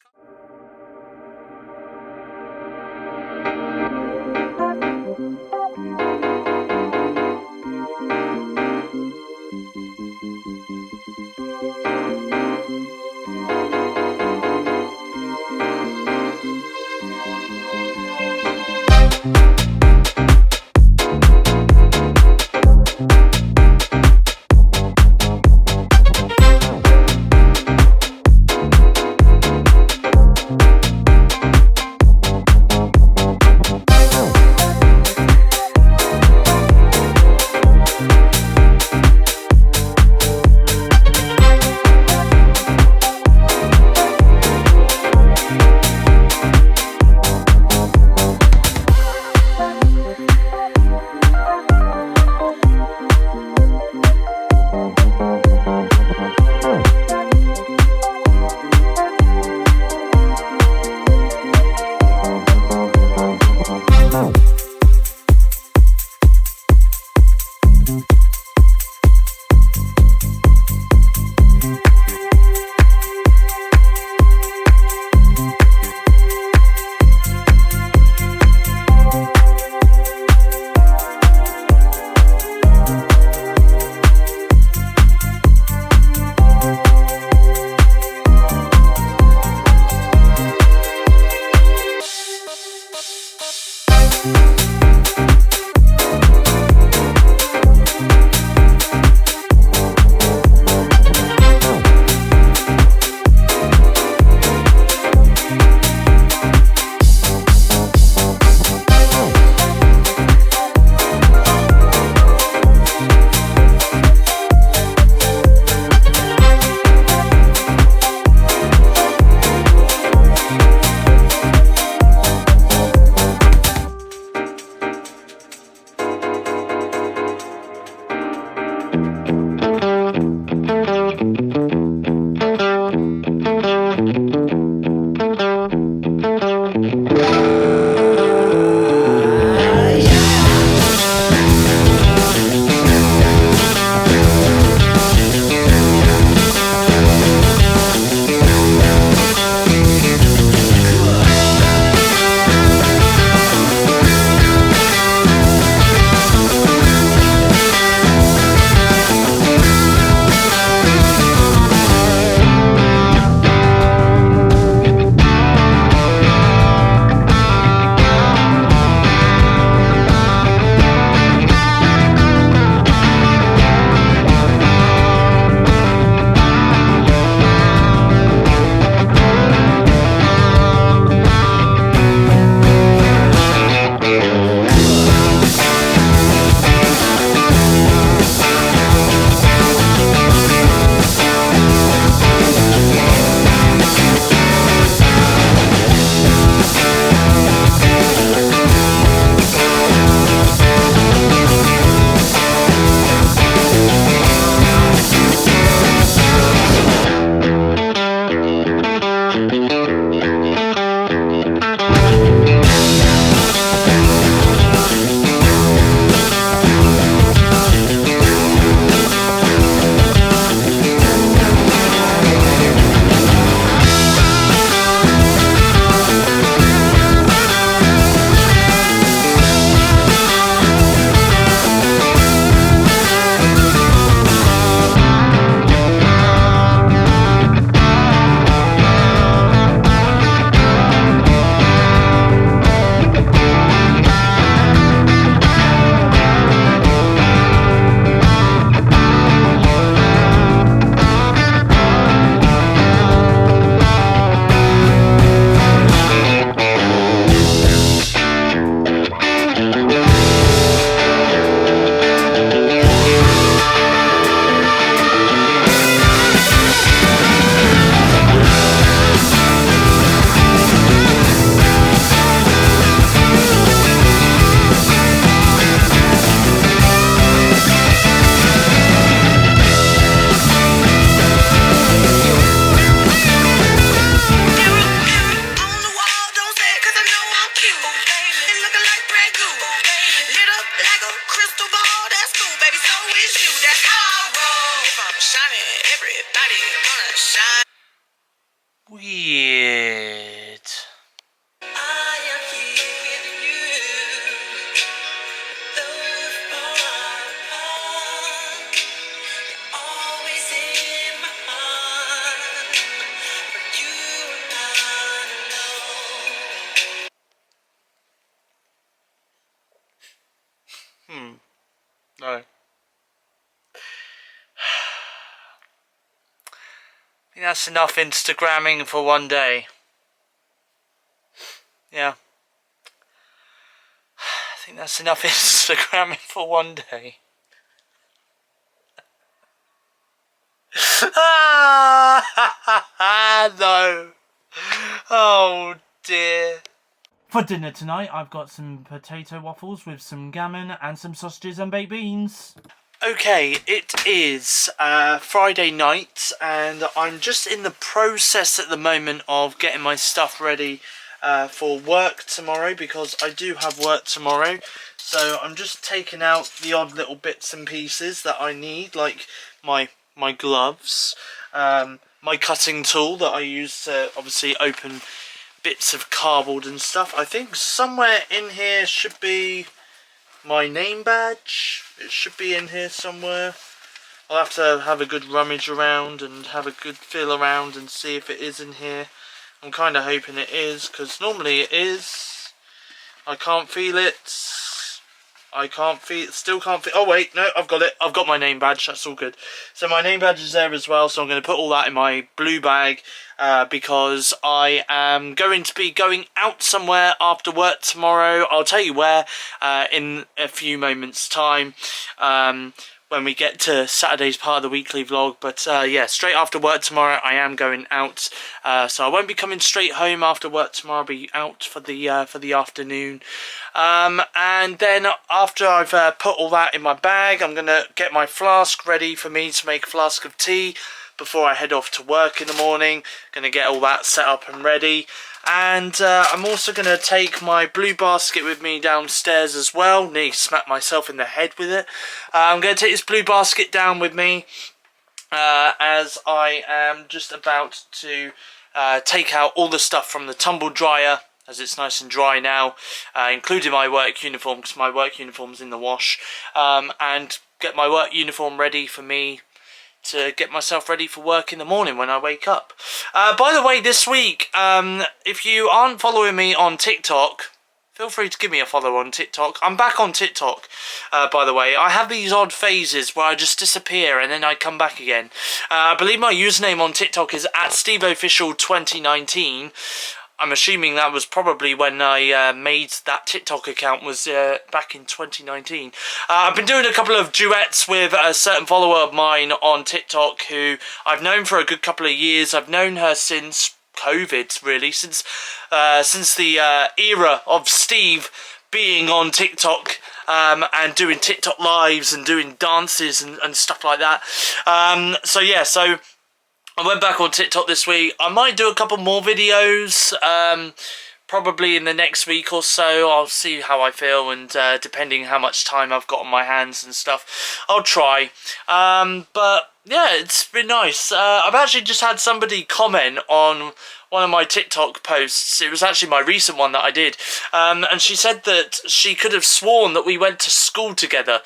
weird. I am here with you. Though far apart, always in my heart. But you are not alone. No. I think that's enough Instagramming for one day. Yeah. I think that's enough Instagramming for one day. No. Oh dear. For dinner tonight, I've got some potato waffles with some gammon and some sausages and baked beans. Okay, it is Friday night, and I'm just in the process at the moment of getting my stuff ready for work tomorrow, because I do have work tomorrow. So I'm just taking out the odd little bits and pieces that I need, like my gloves, my cutting tool that I use to obviously open bits of cardboard and stuff. I think somewhere in here should be my name badge. It should be in here somewhere. I'll have to have a good rummage around and have a good feel around and see if it is in here. I'm kind of hoping it is, because normally it is. I can't feel it. Still can't feel. Oh wait, no, I've got it. I've got my name badge. That's all good. So my name badge is there as well. So I'm going to put all that in my blue bag because I am going to be going out somewhere after work tomorrow. I'll tell you where in a few moments' time. When we get to Saturday's part of the weekly vlog. But yeah, straight after work tomorrow I am going out, so I won't be coming straight home after work tomorrow. I'll be out for the afternoon, and then after I've put all that in my bag, I'm gonna get my flask ready for me to make a flask of tea before I head off to work in the morning. Gonna get all that set up and ready. And I'm also going to take my blue basket with me downstairs as well. Nearly smacked myself in the head with it. I'm going to take this blue basket down with me as I am just about to take out all the stuff from the tumble dryer, as it's nice and dry now, including my work uniform, because my work uniform's in the wash, and get my work uniform ready for me to get myself ready for work in the morning when I wake up. By the way, this week, if you aren't following me on TikTok, feel free to give me a follow on TikTok. I'm back on TikTok, by the way. I have these odd phases where I just disappear and then I come back again. I believe my username on TikTok is @SteveOfficial 2019. I'm assuming that was probably when I made that TikTok account, was back in 2019. I've been doing a couple of duets with a certain follower of mine on TikTok who I've known for a good couple of years. I've known her since COVID, really, since the era of Steve being on TikTok and doing TikTok lives and doing dances and stuff like that. So yeah, so I went back on TikTok this week. I might do a couple more videos, probably in the next week or so. I'll see how I feel, and depending how much time I've got on my hands and stuff, I'll try. But yeah, it's been nice. I've actually just had somebody comment on one of my TikTok posts. It was actually my recent one that I did, and she said that she could have sworn that we went to school together.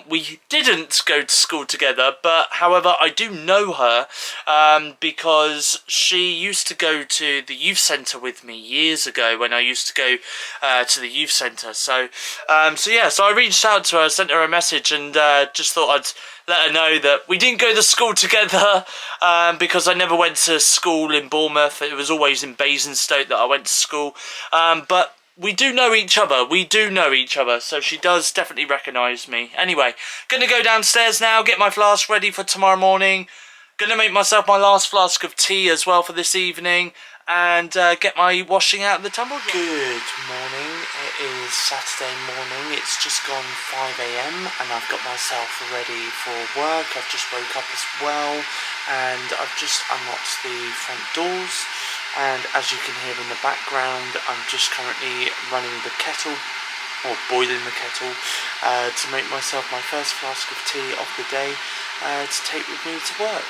We didn't go to school together, but however I do know her because she used to go to the youth centre with me years ago when I used to go to the youth centre. So yeah, so I reached out to her, sent her a message, and just thought I'd let her know that we didn't go to school together because I never went to school in Bournemouth. It was always in Basingstoke that I went to school. But we do know each other. We do know each other. So she does definitely recognise me. Anyway, going to go downstairs now, get my flask ready for tomorrow morning. Going to make myself my last flask of tea as well for this evening. And get my washing out of the tumble dryer. Good morning. It is Saturday morning. It's just gone 5 AM and I've got myself ready for work. I've just woke up as well, and I've just unlocked the front doors. And as you can hear in the background, I'm just currently running the kettle, or boiling the kettle, to make myself my first flask of tea of the day to take with me to work.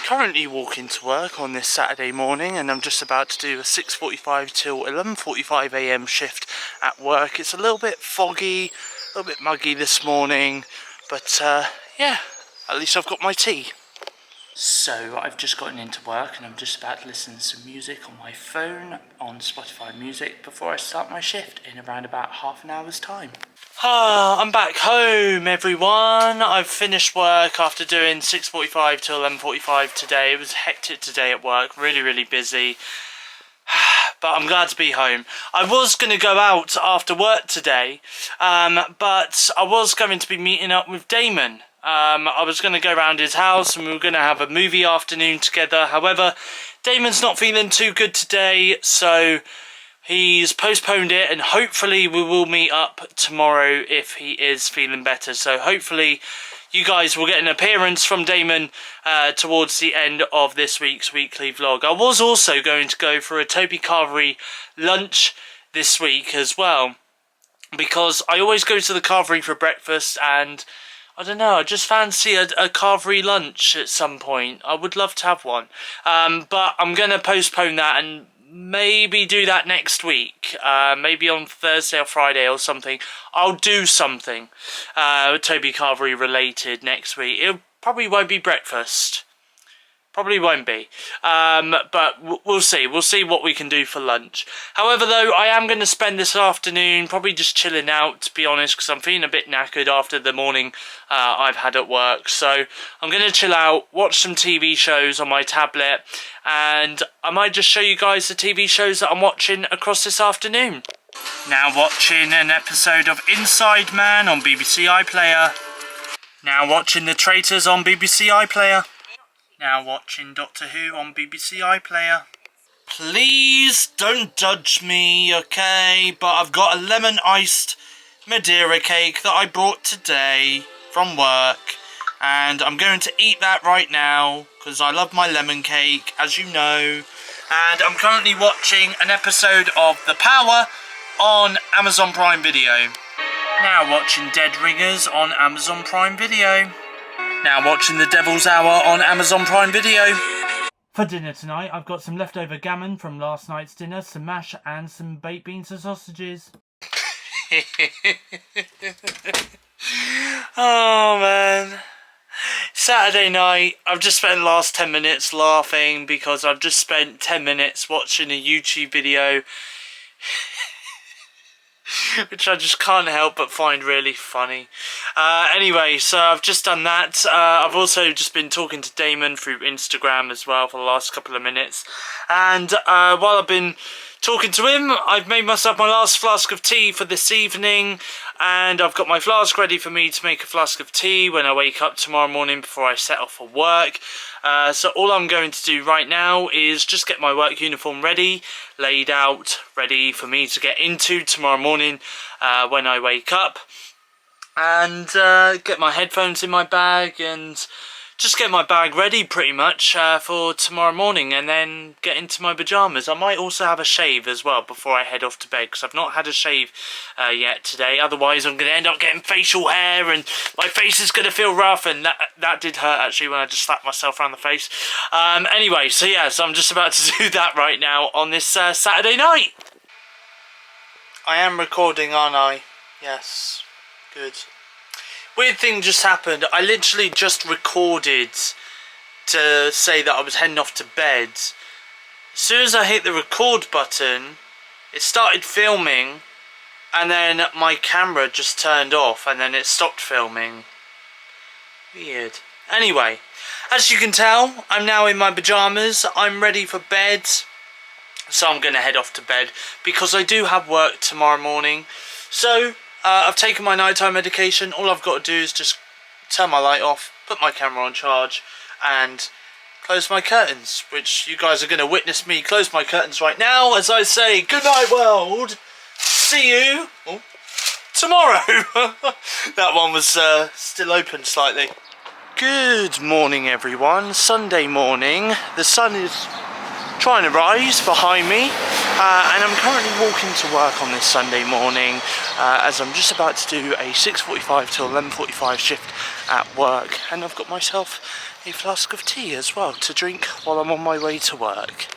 currently walking to work on this Saturday morning, and I'm just about to do a 6:45 till 11:45 AM shift at work. It's a little bit foggy, a little bit muggy this morning, but yeah, at least I've got my tea. So I've just gotten into work and I'm just about to listen to some music on my phone on Spotify Music before I start my shift in around about half an hour's time. I'm back home, everyone. I've finished work after doing 6:45 till 11:45 today. It was hectic today at work, really busy. But I'm glad to be home. I was going to go out after work today, but I was going to be meeting up with Damon. I was going to go around his house and we were going to have a movie afternoon together. However, Damon's not feeling too good today, so he's postponed it, and hopefully we will meet up tomorrow if he is feeling better. So hopefully you guys will get an appearance from Damon towards the end of this week's weekly vlog. I was also going to go for a Toby Carvery lunch this week as well, because I always go to the Carvery for breakfast, and I don't know, I just fancy a Carvery lunch at some point. I would love to have one. But I'm going to postpone that and maybe do that next week. Maybe on Thursday or Friday or something. I'll do something Toby Carvery related next week. It probably won't be breakfast. Probably won't be. But we'll see. We'll see what we can do for lunch. However, though, I am going to spend this afternoon probably just chilling out, to be honest, because I'm feeling a bit knackered after the morning I've had at work. So I'm going to chill out, watch some TV shows on my tablet, and I might just show you guys the TV shows that I'm watching across this afternoon. Now watching an episode of Inside Man on BBC iPlayer. Now watching The Traitors on BBC iPlayer. Now watching Doctor Who on BBC iPlayer. Please don't judge me, okay? But I've got a lemon iced Madeira cake that I brought today from work, and I'm going to eat that right now because I love my lemon cake, as you know. And I'm currently watching an episode of The Power on Amazon Prime Video. Now watching Dead Ringers on Amazon Prime Video. Now watching The Devil's Hour on Amazon Prime Video. For dinner tonight, I've got some leftover gammon from last night's dinner, some mash and some baked beans and sausages. Oh man. Saturday night, I've just spent the last 10 minutes laughing because I've just spent 10 minutes watching a YouTube video which I just can't help but find really funny. Anyway, so I've just done that. I've also just been talking to Damon through Instagram as well for the last couple of minutes. And while I've been talking to him, I've made myself my last flask of tea for this evening. And I've got my flask ready for me to make a flask of tea when I wake up tomorrow morning before I set off for work. So all I'm going to do right now is just get my work uniform ready, laid out, ready for me to get into tomorrow morning when I wake up. And get my headphones in my bag and just get my bag ready pretty much for tomorrow morning, and then get into my pyjamas. I might also have a shave as well before I head off to bed, because I've not had a shave yet today. Otherwise I'm going to end up getting facial hair and my face is going to feel rough, and that did hurt actually when I just slapped myself around the face. Anyway, so yeah, so I'm just about to do that right now on this Saturday night. I am recording, aren't I? Yes. Good. Weird thing just happened. I literally just recorded to say that I was heading off to bed. As soon as I hit the record button, it started filming, and then my camera just turned off and then it stopped filming. Weird. Anyway, as you can tell, I'm now in my pyjamas. I'm ready for bed. So I'm going to head off to bed because I do have work tomorrow morning. So I've taken my nighttime medication. All I've got to do is just turn my light off, put my camera on charge, and close my curtains, which you guys are going to witness me close my curtains right now as I say good night world, see you tomorrow. That one was still open slightly. Good morning everyone, Sunday morning. The sun is trying to rise behind me, and I'm currently walking to work on this Sunday morning, as I'm just about to do a 6:45 till 11:45 shift at work, and I've got myself a flask of tea as well to drink while I'm on my way to work.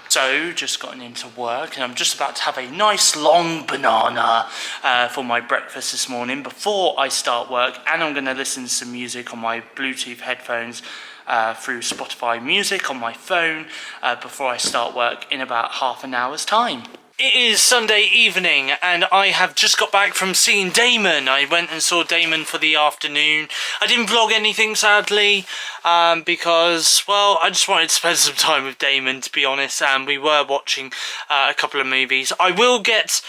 So, just gotten into work, and I'm just about to have a nice long banana for my breakfast this morning before I start work, and I'm going to listen to some music on my Bluetooth headphones through Spotify Music on my phone before I start work in about half an hour's time. It is Sunday evening, and I have just got back from seeing Damon. I went and saw Damon for the afternoon. I didn't vlog anything, sadly, because, well, I just wanted to spend some time with Damon, to be honest, and we were watching a couple of movies. I will get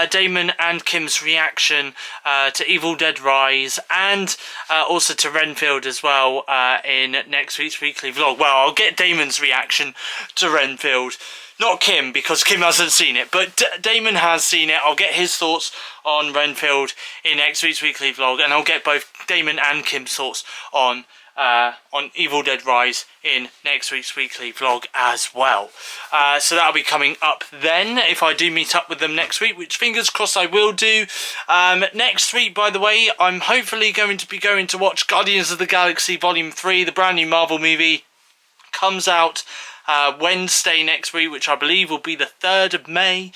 Damon and Kim's reaction to Evil Dead Rise, and also to Renfield as well in next week's weekly vlog. Well, I'll get Damon's reaction to Renfield. Not Kim, because Kim hasn't seen it, but Damon has seen it. I'll get his thoughts on Renfield in next week's weekly vlog, and I'll get both Damon and Kim's thoughts on Evil Dead Rise in next week's weekly vlog as well. So that'll be coming up then, if I do meet up with them next week, which fingers crossed I will do. Next week, by the way, I'm hopefully going to watch Guardians of the Galaxy Volume 3, the brand new Marvel movie. Comes out Wednesday next week, which I believe will be the 3rd of May.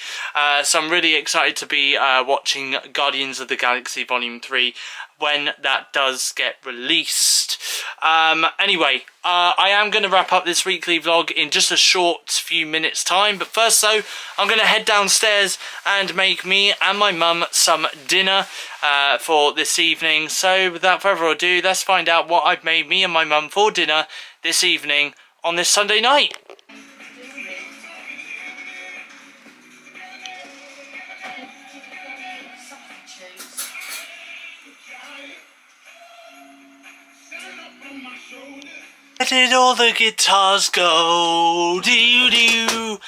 So I'm really excited to be watching Guardians of the Galaxy Volume 3 when that does get released. Anyway, I am going to wrap up this weekly vlog in just a short few minutes time, but first though, I'm going to head downstairs and make me and my mum some dinner for this evening. So without further ado, let's find out what I've made me and my mum for dinner this evening on this Sunday night. Where did all the guitars go? Do-do.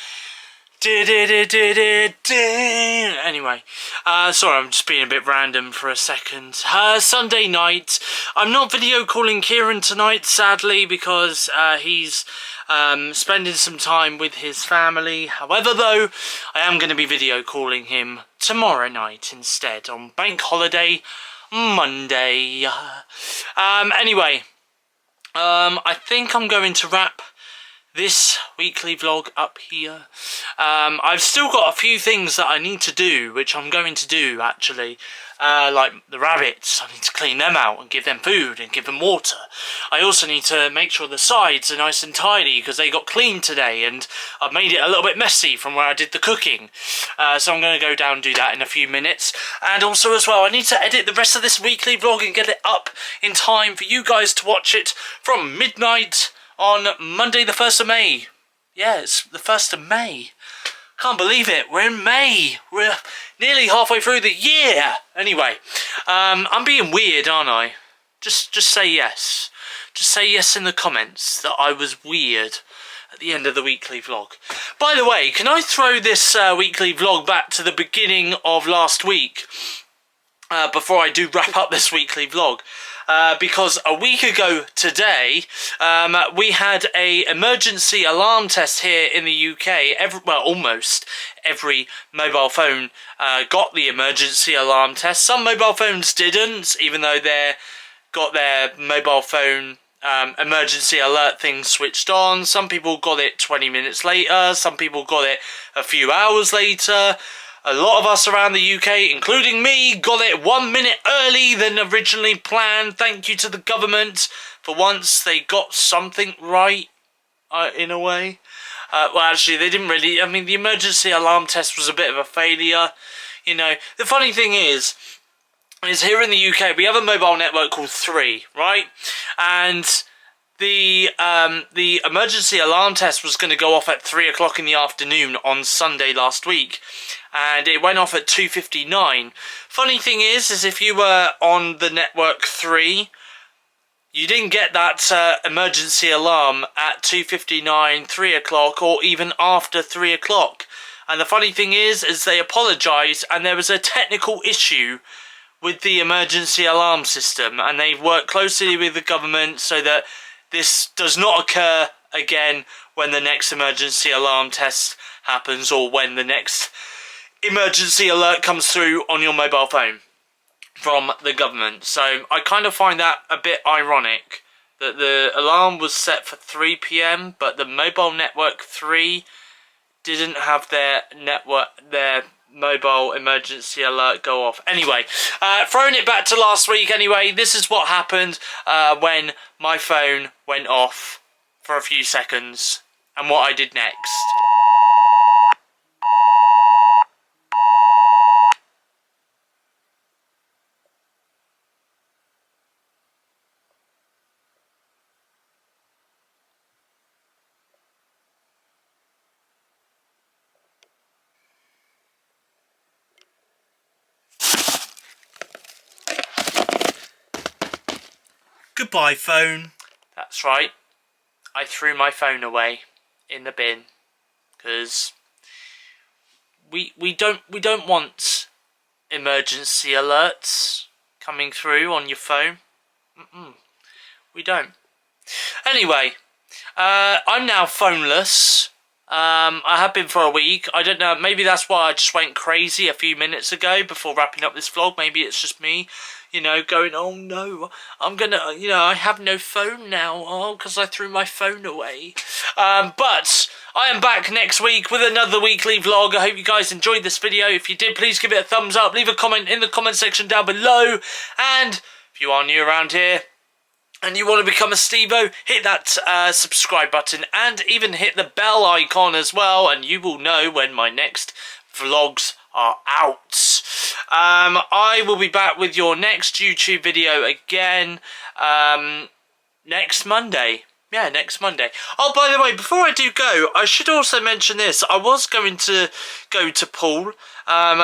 Anyway, sorry, I'm just being a bit random for a second. Sunday night. I'm not video calling Kieran tonight, sadly, because he's spending some time with his family. However, though, I am going to be video calling him tomorrow night instead, on Bank Holiday Monday. Anyway, I think I'm going to wrap this weekly vlog up here. I've still got a few things that I need to do, which I'm going to do actually. Like the rabbits, I need to clean them out and give them food and give them water. I also need to make sure the sides are nice and tidy because they got cleaned today and I've made it a little bit messy from where I did the cooking. So I'm going to go down and do that in a few minutes. And also as well, I need to edit the rest of this weekly vlog and get it up in time for you guys to watch it from midnight on Monday the 1st of May. Yeah, it's the 1st of May. Can't believe it, we're in May. We're nearly halfway through the year. Anyway, I'm being weird, aren't I? Just say yes. Just say yes in the comments that I was weird at the end of the weekly vlog. By the way, can I throw this weekly vlog back to the beginning of last week? Before I do wrap up this weekly vlog. Because a week ago today, we had a emergency alarm test here in the UK. Almost every mobile phone got the emergency alarm test. Some mobile phones didn't, even though they got their mobile phone emergency alert thing switched on. Some people got it 20 minutes later. Some people got it a few hours later. A lot of us around the UK, including me, got it 1 minute early than originally planned. Thank you to the government. For once, they got something right, in a way. Well, actually, they didn't really. I mean, the emergency alarm test was a bit of a failure. You know, the funny thing is here in the UK, we have a mobile network called 3, right? And the emergency alarm test was going to go off at 3 o'clock in the afternoon on Sunday last week. And it went off at 2:59. Funny thing is if you were on the network 3, you didn't get that emergency alarm at 2:59, 3 o'clock, or even after 3 o'clock. And the funny thing is they apologised, and there was a technical issue with the emergency alarm system, and they've worked closely with the government so that this does not occur again when the next emergency alarm test happens, or when the next emergency alert comes through on your mobile phone from the government. So I kind of find that a bit ironic that the alarm was set for 3 p.m, but the mobile network 3 didn't have their mobile emergency alert go off. Anyway, throwing it back to last week anyway, this is what happened when my phone went off for a few seconds and what I did next. Goodbye, phone. That's right. I threw my phone away in the bin because we don't want emergency alerts coming through on your phone. We don't. Anyway, I'm now phoneless. I have been for a week. I don't know, maybe that's why I just went crazy a few minutes ago before wrapping up this vlog. Maybe it's just me, you know, going, oh no, I'm gonna, you know, I have no phone now, oh, because I threw my phone away. But I am back next week with another weekly vlog. I hope you guys enjoyed this video. If you did, please give it a thumbs up, leave a comment in the comment section down below, and if you are new around here and you want to become a Stevo, hit that subscribe button and even hit the bell icon as well, and you will know when my next vlogs are out. I will be back with your next YouTube video again next Monday. Yeah, next Monday. Oh, by the way, before I do go, I should also mention this. I was going to go to Poole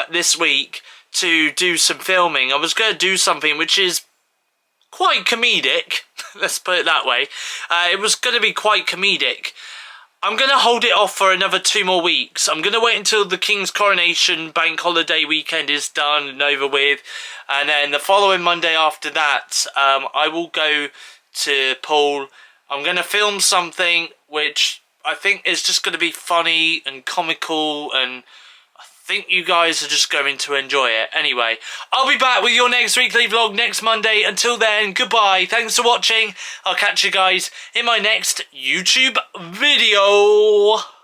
this week to do some filming. I was going to do something which is quite comedic, let's put it that way. It was going to be quite comedic. I'm going to hold it off for another 2 more weeks. I'm going to wait until the King's Coronation bank holiday weekend is done and over with, and then the following Monday after that, I will go to Poole. I'm going to film something which I think is just going to be funny and comical, and I think you guys are just going to enjoy it. Anyway, I'll be back with your next weekly vlog next Monday. Until then, goodbye. Thanks for watching. I'll catch you guys in my next YouTube video.